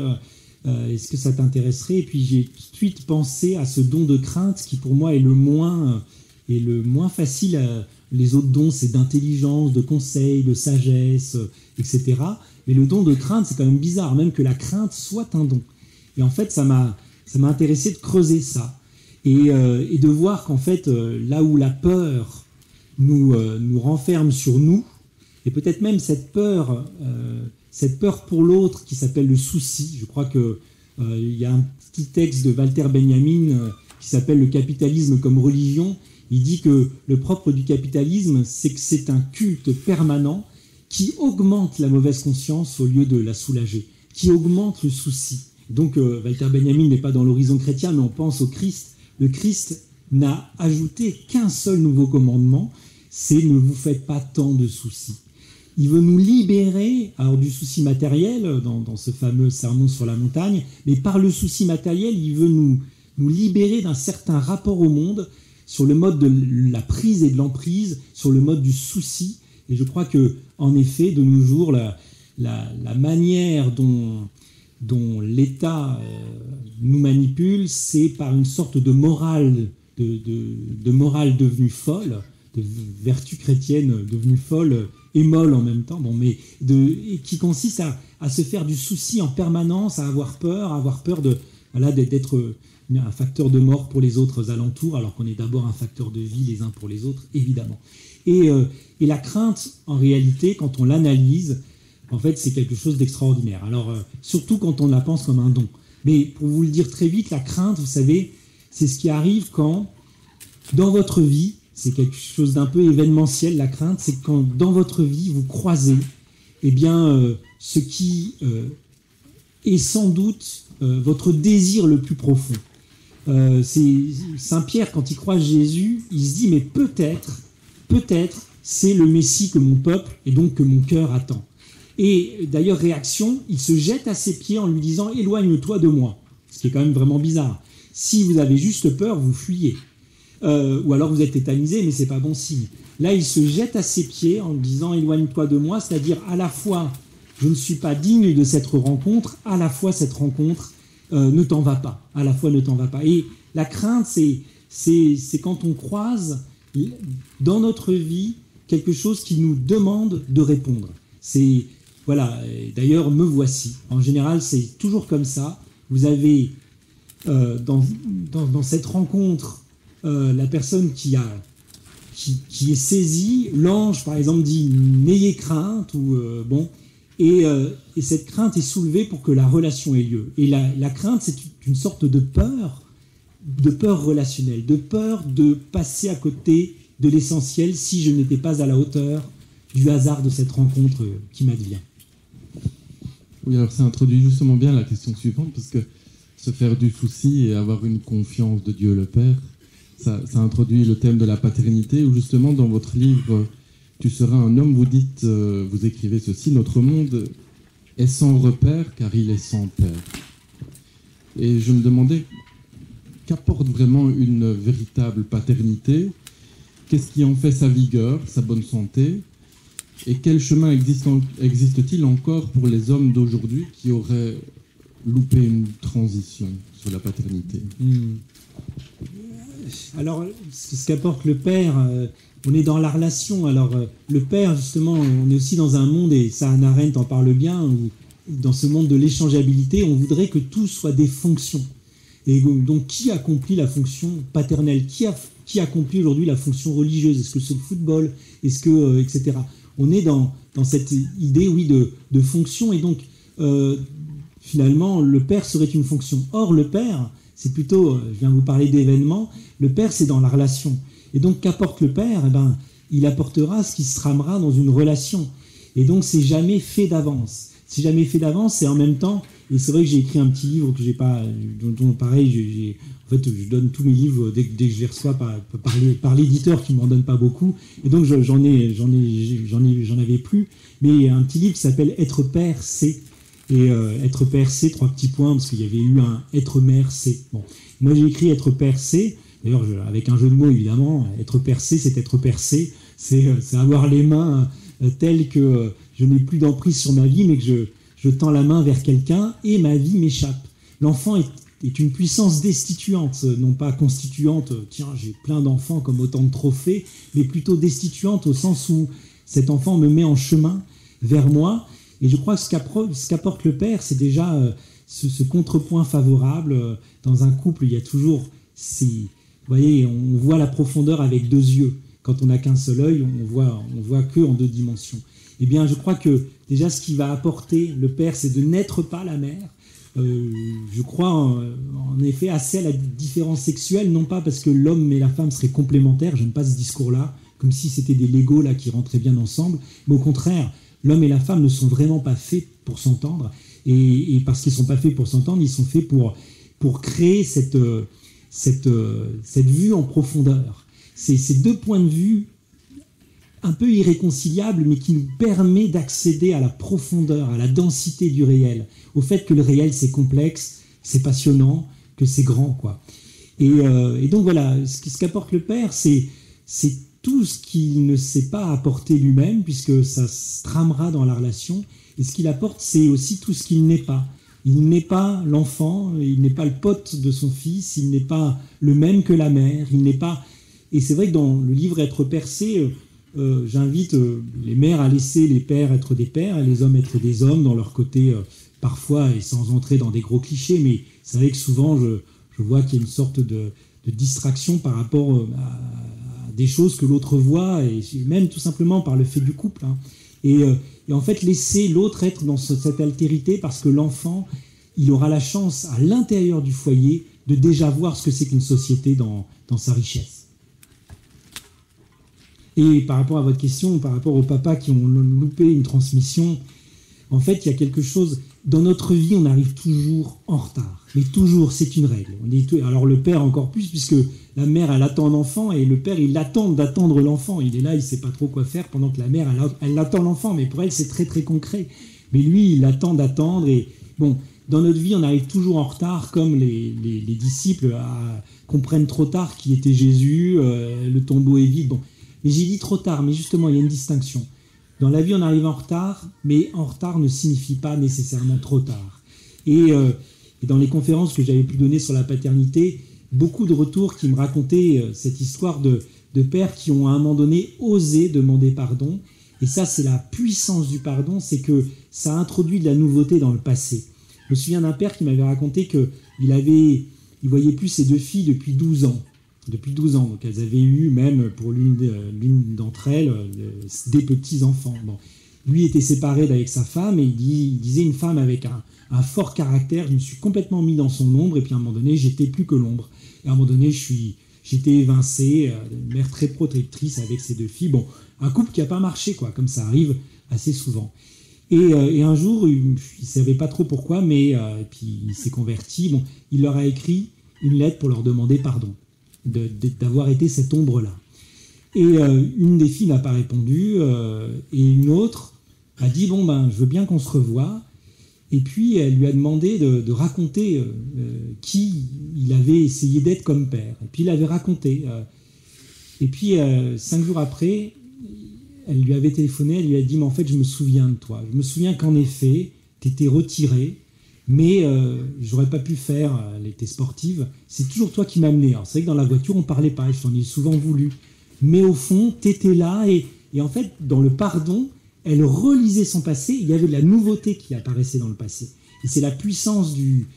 [SPEAKER 5] est-ce que ça t'intéresserait? Et puis j'ai tout de suite pensé à ce don de crainte qui pour moi est le moins facile les autres dons, c'est d'intelligence, de conseil, de sagesse, etc. Mais le don de crainte, c'est quand même bizarre, même que la crainte soit un don. Et en fait, ça m'a intéressé de creuser ça. Et de voir qu'en fait, là où la peur nous renferme sur nous, et peut-être même cette peur pour l'autre qui s'appelle le souci. Je crois qu'il y a un petit texte de Walter Benjamin qui s'appelle « Le capitalisme comme religion ». Il dit que le propre du capitalisme, c'est que c'est un culte permanent qui augmente la mauvaise conscience au lieu de la soulager, qui augmente le souci. Donc Walter Benjamin n'est pas dans l'horizon chrétien, mais on pense au Christ. Le Christ n'a ajouté qu'un seul nouveau commandement, c'est « ne vous faites pas tant de soucis ». Il veut nous libérer alors, du souci matériel, dans ce fameux sermon sur la montagne, mais par le souci matériel, il veut nous libérer d'un certain rapport au monde, sur le mode de la prise et de l'emprise, sur le mode du souci. Et je crois que, en effet, de nos jours, la manière dont l'État nous manipule, c'est par une sorte de morale, de morale devenue folle, de vertu chrétienne devenue folle et molle en même temps, et qui consiste à se faire du souci en permanence, à avoir peur d'être un facteur de mort pour les autres alentours, alors qu'on est d'abord un facteur de vie les uns pour les autres, évidemment. Et la crainte, en réalité, quand on l'analyse, en fait, c'est quelque chose d'extraordinaire. Alors, surtout quand on la pense comme un don. Mais pour vous le dire très vite, la crainte, vous savez, c'est ce qui arrive quand, dans votre vie, c'est quelque chose d'un peu événementiel, la crainte, c'est quand, dans votre vie, vous croisez, ce qui est sans doute votre désir le plus profond. C'est Saint Pierre, quand il croise Jésus, il se dit, mais peut-être, c'est le Messie que mon peuple et donc que mon cœur attend. Et d'ailleurs, réaction, il se jette à ses pieds en lui disant, éloigne-toi de moi. Ce qui est quand même vraiment bizarre. Si vous avez juste peur, vous fuyez. Ou alors vous êtes tétanisé, mais c'est pas bon signe. Là, il se jette à ses pieds en disant, éloigne-toi de moi, c'est-à-dire à la fois, je ne suis pas digne de cette rencontre, à la fois cette rencontre, ne t'en va pas, à la fois ne t'en va pas. Et la crainte, c'est quand on croise dans notre vie quelque chose qui nous demande de répondre. C'est, voilà, d'ailleurs, me voici. En général, c'est toujours comme ça. Vous avez dans cette rencontre la personne qui est saisie, l'ange, par exemple, dit « n'ayez crainte » ou et cette crainte est soulevée pour que la relation ait lieu. Et la crainte, c'est une sorte de peur relationnelle, de peur de passer à côté de l'essentiel si je n'étais pas à la hauteur du hasard de cette rencontre qui m'advient.
[SPEAKER 4] Oui, alors ça introduit justement bien la question suivante, parce que se faire du souci et avoir une confiance de Dieu le Père, ça introduit le thème de la paternité, où justement dans votre livre « Tu seras un homme », vous dites, vous écrivez ceci, « Notre monde est sans repère car il est sans père ». Et je me demandais, qu'apporte vraiment une véritable paternité? Qu'est-ce qui en fait sa vigueur, sa bonne santé? Et quel chemin existe-t-il encore pour les hommes d'aujourd'hui qui auraient loupé une transition sur la paternité?
[SPEAKER 5] Alors, ce qu'apporte le père, on est dans la relation. Alors, le père, justement, on est aussi dans un monde, et ça, Hannah Arendt en parle bien, où dans ce monde de l'échangeabilité, on voudrait que tout soit des fonctions. Et donc, qui accomplit la fonction paternelle? Qui accomplit aujourd'hui la fonction religieuse? Est-ce que c'est le football? Est-ce que, etc. On est dans cette idée, oui, de fonction. Et donc, finalement, le père serait une fonction. Or, le père, c'est plutôt, je viens vous parler d'événements, le père, c'est dans la relation. Et donc, qu'apporte le père? Il apportera ce qui se tramera dans une relation. Et donc, c'est jamais fait d'avance. C'est jamais fait d'avance, et en même temps, et c'est vrai que j'ai écrit un petit livre que j'ai pas, dont pareil, en fait, je donne tous mes livres dès que je les reçois par l'éditeur qui m'en donne pas beaucoup, et donc j'en avais plus, mais un petit livre qui s'appelle Être père, c'est, et Être père, c'est 3 petits points, parce qu'il y avait eu un Être mère, c'est. Bon, moi j'ai écrit Être père, c'est, d'ailleurs avec un jeu de mots évidemment, être percé, c'est être percé, c'est avoir les mains telles que je n'ai plus d'emprise sur ma vie, mais que je tends la main vers quelqu'un et ma vie m'échappe. L'enfant est une puissance destituante, non pas constituante, tiens, j'ai plein d'enfants comme autant de trophées, mais plutôt destituante au sens où cet enfant me met en chemin vers moi. Et je crois que ce qu'apporte le père, c'est déjà ce contrepoint favorable. Dans un couple, il y a toujours vous voyez, on voit la profondeur avec deux yeux. Quand on n'a qu'un seul œil, on voit que en deux dimensions. Eh bien, je crois que déjà ce qui va apporter le père, c'est de n'être pas la mère. Je crois en effet assez à la différence sexuelle, non pas parce que l'homme et la femme seraient complémentaires, j'aime pas ce discours-là, comme si c'était des Legos là qui rentraient bien ensemble, mais au contraire, l'homme et la femme ne sont vraiment pas faits pour s'entendre, et parce qu'ils ne sont pas faits pour s'entendre, ils sont faits pour créer cette vue en profondeur. C'est ces deux points de vue un peu irréconciliables, mais qui nous permet d'accéder à la profondeur, à la densité du réel, au fait que le réel c'est complexe, c'est passionnant, que c'est grand, quoi. Et donc voilà, ce qu'apporte le père, c'est tout ce qu'il ne sait pas apporter lui-même, puisque ça se tramera dans la relation, et ce qu'il apporte, c'est aussi tout ce qu'il n'est pas. Il n'est pas l'enfant, il n'est pas le pote de son fils, il n'est pas le même que la mère, il n'est pas... Et c'est vrai que dans le livre Être percé, j'invite les mères à laisser les pères être des pères et les hommes être des hommes dans leur côté, parfois, et sans entrer dans des gros clichés, mais c'est vrai que souvent, je vois qu'il y a une sorte de distraction par rapport à des choses que l'autre voit, et même tout simplement par le fait du couple. Hein. Et en fait, laisser l'autre être dans cette altérité, parce que l'enfant, il aura la chance, à l'intérieur du foyer, de déjà voir ce que c'est qu'une société dans sa richesse. Et par rapport à votre question, par rapport aux papas qui ont loupé une transmission, en fait, il y a quelque chose... Dans notre vie, on arrive toujours en retard. Mais toujours, c'est une règle. Alors le père encore plus, puisque la mère, elle attend l'enfant, et le père, il attend d'attendre l'enfant. Il est là, il ne sait pas trop quoi faire, pendant que la mère, elle attend l'enfant. Mais pour elle, c'est très, très concret. Mais lui, il attend d'attendre. Et bon, dans notre vie, on arrive toujours en retard, comme les disciples comprennent trop tard qui était Jésus, le tombeau est vide. Bon. Mais j'ai dit trop tard, mais justement, il y a une distinction. Dans la vie, on arrive en retard, mais en retard ne signifie pas nécessairement trop tard. Et dans les conférences que j'avais pu donner sur la paternité, beaucoup de retours qui me racontaient cette histoire de pères qui ont à un moment donné osé demander pardon. Et ça, c'est la puissance du pardon, c'est que ça introduit de la nouveauté dans le passé. Je me souviens d'un père qui m'avait raconté qu'il voyait plus ses deux filles depuis 12 ans. Depuis 12 ans, donc elles avaient eu, même pour l'une d'entre elles, des petits-enfants. Bon. Lui était séparé d'avec sa femme, et il disait une femme avec un fort caractère, je me suis complètement mis dans son ombre, et puis à un moment donné, j'étais plus que l'ombre. Et à un moment donné, j'étais évincé, une mère très protectrice avec ses deux filles. Bon, un couple qui n'a pas marché, quoi, comme ça arrive assez souvent. Et un jour, il ne savait pas trop pourquoi, mais et puis il s'est converti. Bon, il leur a écrit une lettre pour leur demander pardon d'avoir été cette ombre-là. Et une des filles n'a pas répondu, et une autre a dit « Bon, je veux bien qu'on se revoie ». Et puis, elle lui a demandé de raconter qui il avait essayé d'être comme père. Et puis, il avait raconté. Et puis, 5 jours après, elle lui avait téléphoné, elle lui a dit « Mais en fait, je me souviens de toi. Je me souviens qu'en effet, tu étais retiré. Mais j'aurais pas pu faire, elle était sportive, c'est toujours toi qui m'as amené. Alors c'est vrai que dans la voiture, on parlait pas, je t'en ai souvent voulu. Mais au fond, t'étais là, et en fait, dans le pardon, elle relisait son passé, il y avait de la nouveauté qui apparaissait dans le passé. Et c'est la puissance du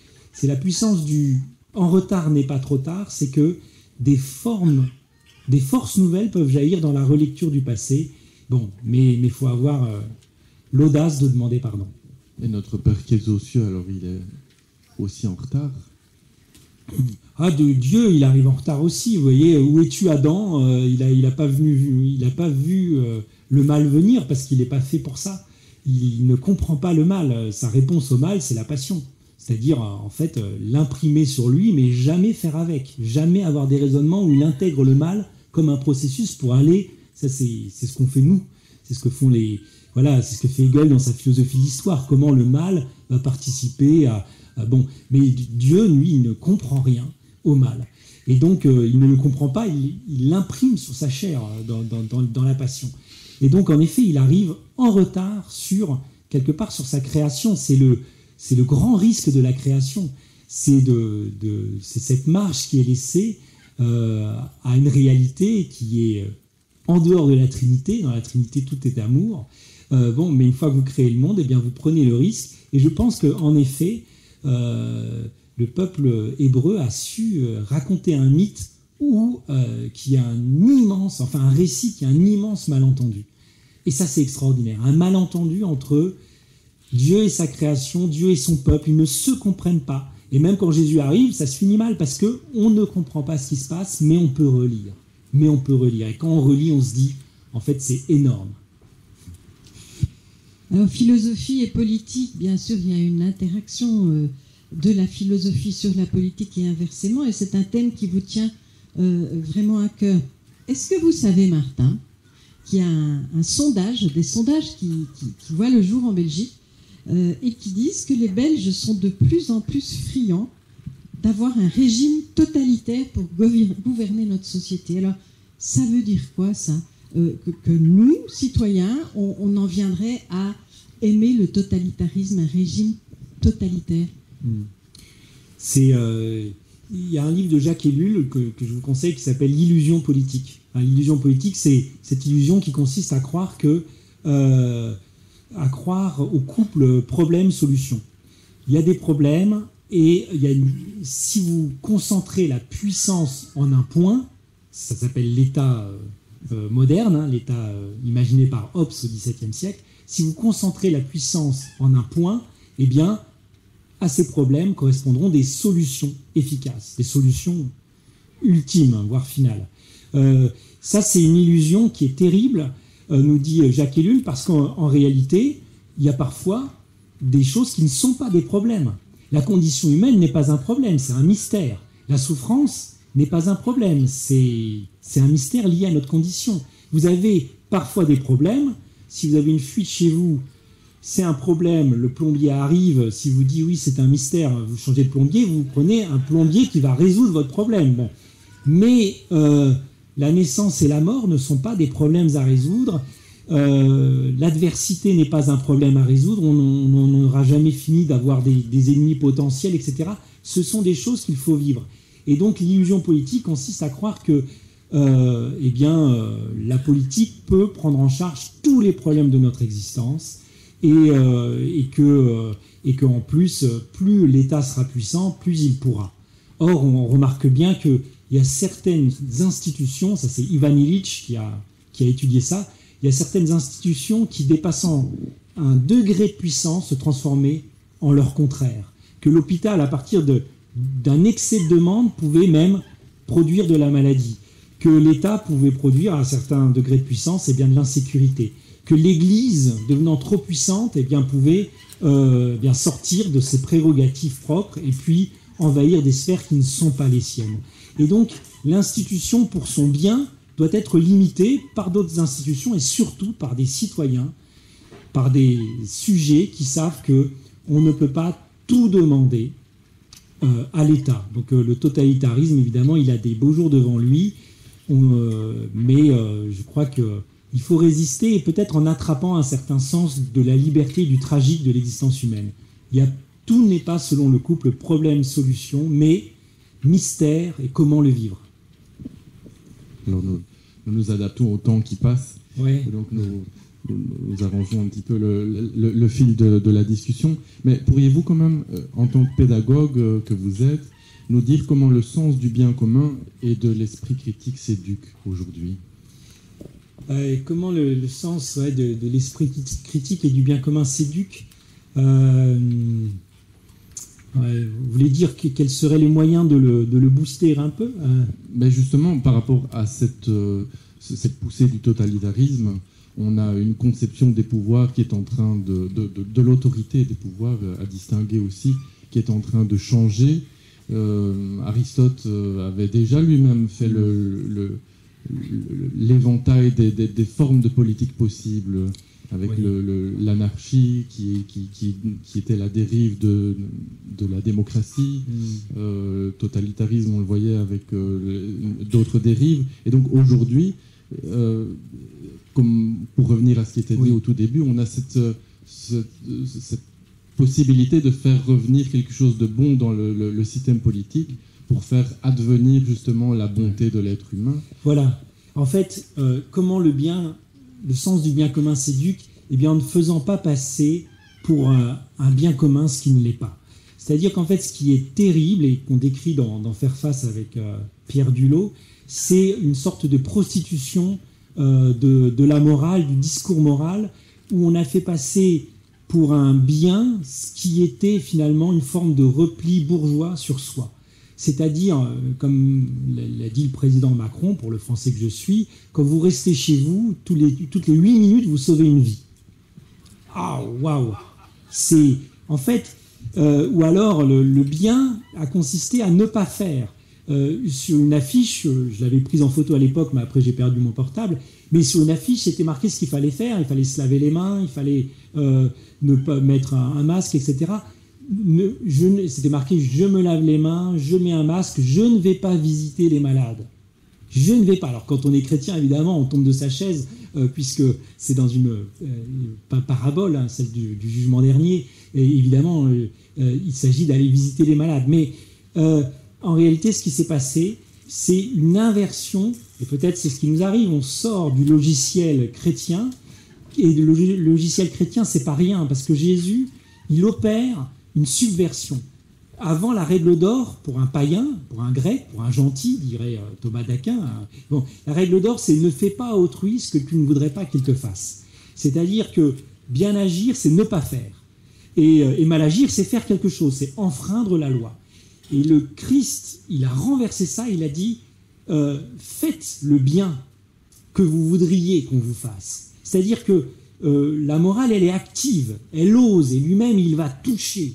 [SPEAKER 5] en retard n'est pas trop tard, c'est que des forces nouvelles peuvent jaillir dans la relecture du passé. Bon, mais il faut avoir l'audace de demander pardon.
[SPEAKER 4] Et notre Père qui est aux cieux, alors il est aussi en retard?
[SPEAKER 5] Ah, de Dieu, il arrive en retard aussi. Vous voyez, où es-tu, Adam? Il n'a pas vu le mal venir, parce qu'il n'est pas fait pour ça. Il ne comprend pas le mal. Sa réponse au mal, c'est la passion. C'est-à-dire, en fait, l'imprimer sur lui, mais jamais faire avec. Jamais avoir des raisonnements où il intègre le mal comme un processus pour aller... Ça, c'est ce qu'on fait nous. C'est ce que font les... Voilà, c'est ce que fait Hegel dans sa philosophie de l'histoire. Comment le mal va participer à bon, mais Dieu, lui, il ne comprend rien au mal. Et donc, il ne le comprend pas, il l'imprime sur sa chair, dans la passion. Et donc, en effet, il arrive en retard quelque part sur sa création. C'est le grand risque de la création. c'est cette marche qui est laissée à une réalité qui est en dehors de la Trinité. Dans la Trinité, tout est amour. Mais une fois que vous créez le monde, eh bien, vous prenez le risque. Et je pense qu'en effet, le peuple hébreu a su raconter un mythe qui a un récit qui a un immense malentendu. Et ça, c'est extraordinaire. Un malentendu entre Dieu et sa création, Dieu et son peuple. Ils ne se comprennent pas. Et même quand Jésus arrive, ça se finit mal parce qu'on ne comprend pas ce qui se passe, mais on peut relire. Et quand on relit, on se dit, en fait, c'est énorme.
[SPEAKER 3] Alors, philosophie et politique, bien sûr, il y a une interaction de la philosophie sur la politique et inversement, et c'est un thème qui vous tient vraiment à cœur. Est-ce que vous savez, Martin, qu'il y a un sondage, des sondages qui voient le jour en Belgique, et qui disent que les Belges sont de plus en plus friands d'avoir un régime totalitaire pour gouverner notre société. Alors, ça veut dire quoi, ça ? Que nous, citoyens, on en viendrait à aimer le totalitarisme, un régime totalitaire.
[SPEAKER 5] Il y a un livre de Jacques Ellul que je vous conseille qui s'appelle « L'illusion politique ». L'illusion politique, c'est cette illusion qui consiste à croire au couple problème-solution. Il y a des problèmes et si vous concentrez la puissance en un point, ça s'appelle l'État moderne, l'État imaginé par Hobbes au XVIIe siècle, si vous concentrez la puissance en un point, eh bien, à ces problèmes correspondront des solutions efficaces, des solutions ultimes, voire finales. Ça, c'est une illusion qui est terrible, nous dit Jacques Ellul, parce qu'en réalité, il y a parfois des choses qui ne sont pas des problèmes. La condition humaine n'est pas un problème, c'est un mystère. La souffrance n'est pas un problème, c'est un mystère lié à notre condition. Vous avez parfois des problèmes. Si vous avez une fuite chez vous, c'est un problème, le plombier arrive, si vous dites oui, c'est un mystère, vous changez de plombier, vous prenez un plombier qui va résoudre votre problème. Bon. Mais la naissance et la mort ne sont pas des problèmes à résoudre. L'adversité n'est pas un problème à résoudre. On n'aura jamais fini d'avoir des ennemis potentiels, etc. Ce sont des choses qu'il faut vivre. Et donc l'illusion politique consiste à croire que la politique peut prendre en charge tous les problèmes de notre existence et qu'en plus, plus l'État sera puissant, plus il pourra. Or, on remarque bien qu'il y a certaines institutions, ça c'est Ivan Illich qui a étudié ça, il y a certaines institutions qui, dépassant un degré de puissance, se transformaient en leur contraire. Que l'hôpital, à partir d'un excès de demande, pouvait même produire de la maladie. Que l'État pouvait produire, à un certain degré de puissance, de l'insécurité. Que l'Église, devenant trop puissante, pouvait sortir de ses prérogatives propres et puis envahir des sphères qui ne sont pas les siennes. Et donc, l'institution, pour son bien, doit être limitée par d'autres institutions et surtout par des citoyens, par des sujets qui savent qu'on ne peut pas tout demander à l'État. Donc le totalitarisme, évidemment, il a des beaux jours devant lui, mais je crois qu'il faut résister et peut-être en attrapant un certain sens de la liberté et du tragique de l'existence humaine. Tout n'est pas selon le couple problème-solution, mais mystère et comment le vivre.
[SPEAKER 4] Alors nous nous adaptons au temps qui passe,
[SPEAKER 5] ouais.
[SPEAKER 4] Et donc nous avançons un petit peu le fil de la discussion. Mais pourriez-vous quand même, en tant que pédagogue que vous êtes, nous dire comment le sens du bien commun et de l'esprit critique s'éduque aujourd'hui ?
[SPEAKER 5] Comment le sens de l'esprit critique et du bien commun s'éduque ? Vous voulez dire quels seraient les moyens de le booster un peu ?
[SPEAKER 4] Mais justement, par rapport à cette poussée du totalitarisme, on a une conception des pouvoirs qui est en train de l'autorité des pouvoirs à distinguer aussi, qui est en train de changer. Aristote avait déjà lui-même fait l'éventail des formes de politique possibles, avec l'anarchie qui était la dérive de la démocratie, totalitarisme, on le voyait avec d'autres dérives. Et donc aujourd'hui, comme pour revenir à ce qui était dit au tout début, on a cette possibilité de faire revenir quelque chose de bon dans le système politique pour faire advenir justement la bonté de l'être humain.
[SPEAKER 5] Voilà. En fait, comment le sens du bien commun s'éduque? Eh bien, en ne faisant pas passer pour un bien commun ce qui ne l'est pas. C'est-à-dire qu'en fait, ce qui est terrible, et qu'on décrit dans Faire face avec Pierre Dulot, c'est une sorte de prostitution de la morale, du discours moral, où on a fait passer pour un bien ce qui était finalement une forme de repli bourgeois sur soi. C'est-à-dire, comme l'a dit le président Macron, pour le français que je suis, quand vous restez chez vous, toutes les 8 minutes, vous sauvez une vie. Ah, waouh! C'est, en fait, ou alors le bien a consisté à ne pas faire. Sur une affiche, je l'avais prise en photo à l'époque, mais après j'ai perdu mon portable, mais sur une affiche, c'était marqué ce qu'il fallait faire. Il fallait se laver les mains, il fallait ne pas mettre un masque, etc. C'était marqué « Je me lave les mains, je mets un masque, je ne vais pas visiter les malades ». Je ne vais pas. Alors quand on est chrétien, évidemment, on tombe de sa chaise, puisque c'est dans une parabole, hein, celle du jugement dernier. Et évidemment, il s'agit d'aller visiter les malades. Mais en réalité, ce qui s'est passé, c'est une inversion, et peut-être c'est ce qui nous arrive, on sort du logiciel chrétien, et le logiciel chrétien, c'est pas rien, parce que Jésus, il opère une subversion. Avant, la règle d'or, pour un païen, pour un grec, pour un gentil, dirait Thomas d'Aquin, la règle d'or, c'est « ne fais pas à autrui ce que tu ne voudrais pas qu'il te fasse ». C'est-à-dire que bien agir, c'est ne pas faire. Et mal agir, c'est faire quelque chose, c'est enfreindre la loi. Et le Christ, il a renversé ça, il a dit faites le bien que vous voudriez qu'on vous fasse. C'est-à-dire que la morale, elle est active, elle ose, et lui-même, il va toucher.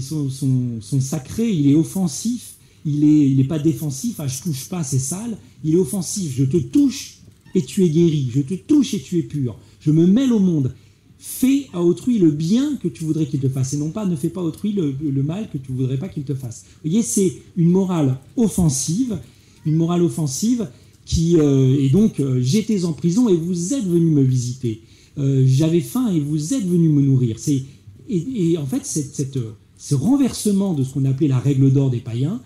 [SPEAKER 5] Son sacré, il est offensif, il n'est pas défensif, je touche pas, c'est sale, il est offensif, je te touche et tu es guéri, je te touche et tu es pur, je me mêle au monde. Fais à autrui le bien que tu voudrais qu'il te fasse, et non pas ne fais pas à autrui le mal que tu ne voudrais pas qu'il te fasse. Vous voyez, c'est une morale offensive qui est donc j'étais en prison et vous êtes venu me visiter. J'avais faim et vous êtes venu me nourrir. Et en fait, ce renversement de ce qu'on appelait la règle d'or des païens,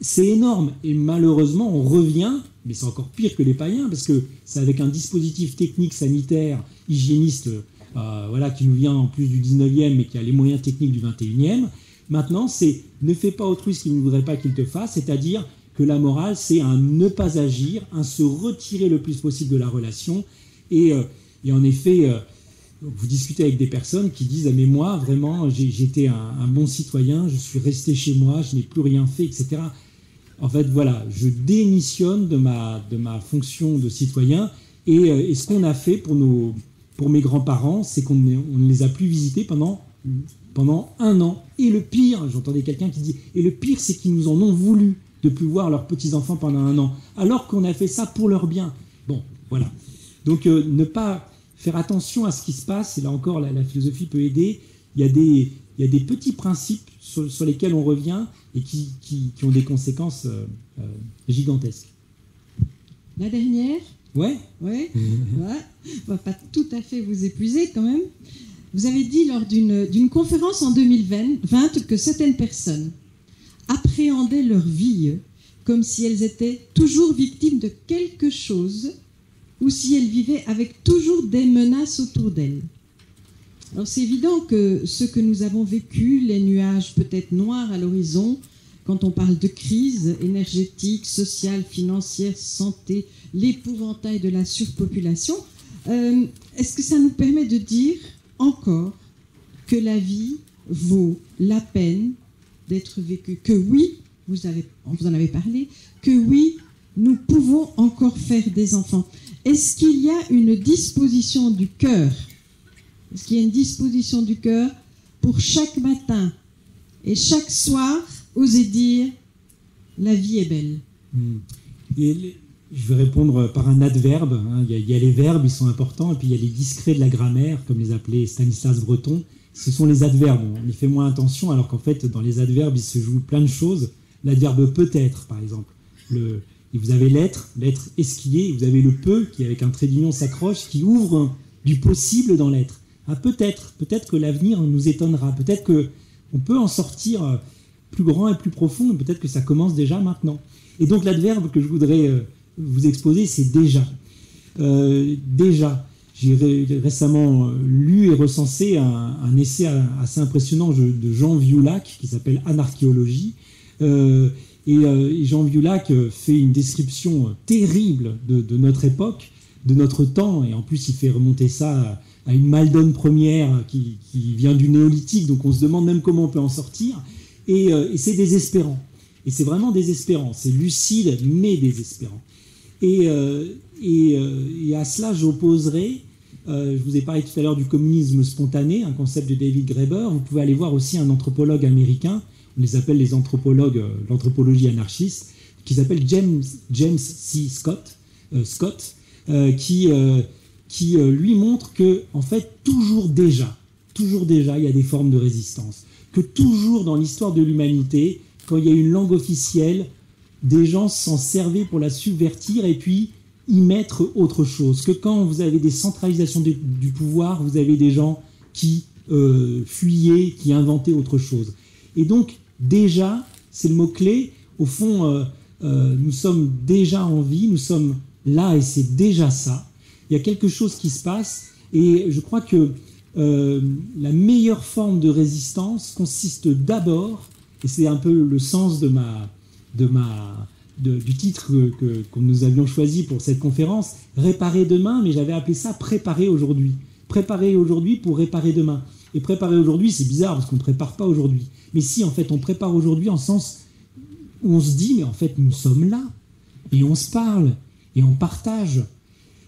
[SPEAKER 5] c'est énorme. Et malheureusement, on revient, mais c'est encore pire que les païens, parce que c'est avec un dispositif technique, sanitaire, hygiéniste, qui nous vient en plus du 19e, mais qui a les moyens techniques du 21e. Maintenant, c'est ne fais pas autrui ce qu'il ne voudrait pas qu'il te fasse, c'est-à-dire que la morale, c'est un ne pas agir, un se retirer le plus possible de la relation. Et en effet, vous discutez avec des personnes qui disent « mais moi, vraiment, j'étais un bon citoyen, je suis resté chez moi, je n'ai plus rien fait, etc. » En fait, voilà, je démissionne de ma fonction de citoyen. Et ce qu'on a fait pour mes grands-parents, c'est qu'on ne les a plus visités pendant 1 an. Et le pire, j'entendais quelqu'un qui dit « et le pire, c'est qu'ils nous en ont voulu de plus voir leurs petits-enfants pendant 1 an, alors qu'on a fait ça pour leur bien. » Bon, voilà. Donc, ne pas faire attention à ce qui se passe, et là encore, la philosophie peut aider. Il y a des petits principes sur lesquels on revient et qui ont des conséquences gigantesques.
[SPEAKER 3] La dernière ?
[SPEAKER 5] Ouais.
[SPEAKER 3] Ouais. On va pas tout à fait vous épuiser quand même. Vous avez dit lors d'une conférence en 2020 que certaines personnes appréhendaient leur vie comme si elles étaient toujours victimes de quelque chose ou si elles vivaient avec toujours des menaces autour d'elles. Alors c'est évident que ce que nous avons vécu, les nuages peut-être noirs à l'horizon, quand on parle de crise énergétique, sociale, financière, santé, l'épouvantail de la surpopulation, est-ce que ça nous permet de dire encore que la vie vaut la peine d'être vécue? Que oui, vous en avez parlé, que oui, nous pouvons encore faire des enfants. Est-ce qu'il y a une disposition du cœur? Est-ce qu'il y a une disposition du cœur pour chaque matin et chaque soir oser dire la vie est belle?
[SPEAKER 5] Et je vais répondre par un adverbe. Il y a les verbes, ils sont importants, et puis il y a les discrets de la grammaire, comme les appelait Stanislas Breton. Ce sont les adverbes. On y fait moins attention, alors qu'en fait, dans les adverbes, il se joue plein de choses. L'adverbe peut-être, par exemple. Et vous avez l'être esquillé, et vous avez le peu qui, avec un trait d'union, s'accroche, qui ouvre du possible dans l'être. Ah, peut-être que l'avenir nous étonnera, peut-être qu'on peut en sortir plus grand et plus profond, et peut-être que ça commence déjà maintenant. Et donc l'adverbe que je voudrais vous exposer, c'est déjà. Déjà, j'ai récemment lu et recensé un essai assez impressionnant de Jean Viaulac qui s'appelle Anarchéologie. Et Jean Viaulac fait une description terrible de notre époque, de notre temps, et en plus il fait remonter ça à une Maldonne première qui vient du néolithique, donc on se demande même comment on peut en sortir, et c'est désespérant. Et c'est vraiment désespérant, c'est lucide mais désespérant. Et à cela j'opposerai, je vous ai parlé tout à l'heure du communisme spontané, un concept de David Graeber. Vous pouvez aller voir aussi un anthropologue américain, on les appelle les anthropologues, l'anthropologie anarchiste, qui s'appelle James C. Scott, qui lui montre que, en fait, toujours déjà, il y a des formes de résistance. Que toujours dans l'histoire de l'humanité, quand il y a une langue officielle, des gens s'en servaient pour la subvertir et puis y mettre autre chose. Que quand vous avez des centralisations du pouvoir, vous avez des gens qui fuyaient, qui inventaient autre chose. Et donc, déjà, c'est le mot-clé. Au fond, nous sommes déjà en vie, nous sommes là et c'est déjà ça. Il y a quelque chose qui se passe et je crois que la meilleure forme de résistance consiste d'abord, et c'est un peu le sens du titre que nous avions choisi pour cette conférence, réparer demain, mais j'avais appelé ça préparer aujourd'hui. Préparer aujourd'hui pour réparer demain. Et préparer aujourd'hui, c'est bizarre parce qu'on ne prépare pas aujourd'hui. Mais si, en fait, on prépare aujourd'hui en sens où on se dit, mais en fait, nous sommes là, et on se parle, et on partage.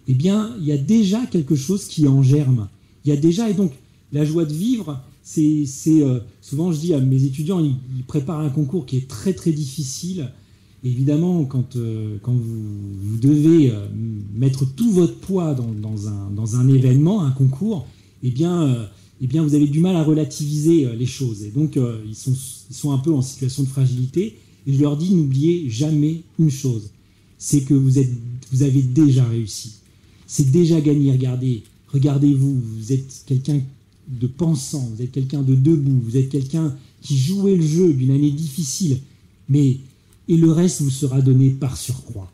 [SPEAKER 5] Eh bien, il y a déjà quelque chose qui est en germe. Il y a déjà, et donc, la joie de vivre, c'est souvent, je dis à mes étudiants, ils préparent un concours qui est très, très difficile. Et évidemment, quand vous devez mettre tout votre poids dans un événement, un concours, eh bien, vous avez du mal à relativiser les choses. Et donc, ils sont un peu en situation de fragilité. Et je leur dis, n'oubliez jamais une chose, c'est que vous avez déjà réussi. C'est déjà gagné. Regardez-vous, vous êtes quelqu'un de pensant, vous êtes quelqu'un de debout, vous êtes quelqu'un qui jouait le jeu d'une année difficile, et le reste vous sera donné par surcroît.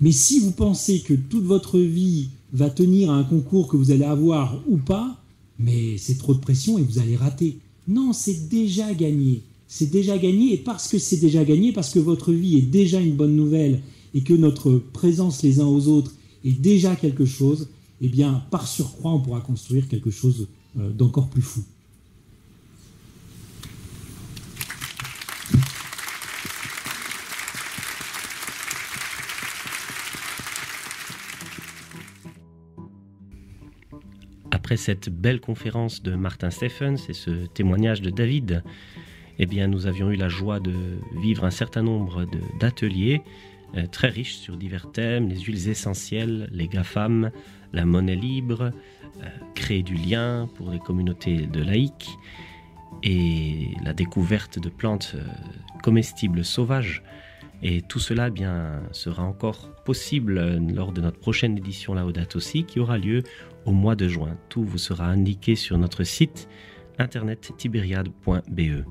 [SPEAKER 5] Mais si vous pensez que toute votre vie va tenir à un concours que vous allez avoir ou pas, mais c'est trop de pression et vous allez rater. Non, c'est déjà gagné. C'est déjà gagné, et parce que c'est déjà gagné, parce que votre vie est déjà une bonne nouvelle et que notre présence les uns aux autres est déjà quelque chose, eh bien, par surcroît, on pourra construire quelque chose d'encore plus fou.
[SPEAKER 1] Après cette belle conférence de Martin Stephens et ce témoignage de David, eh bien, nous avions eu la joie de vivre un certain nombre d'ateliers très riches sur divers thèmes, les huiles essentielles, les GAFAM, la monnaie libre, créer du lien pour les communautés de laïcs et la découverte de plantes comestibles sauvages. Et tout cela bien, sera encore possible lors de notre prochaine édition Laudato Si qui aura lieu au mois de juin. Tout vous sera indiqué sur notre site internet tibériade.be.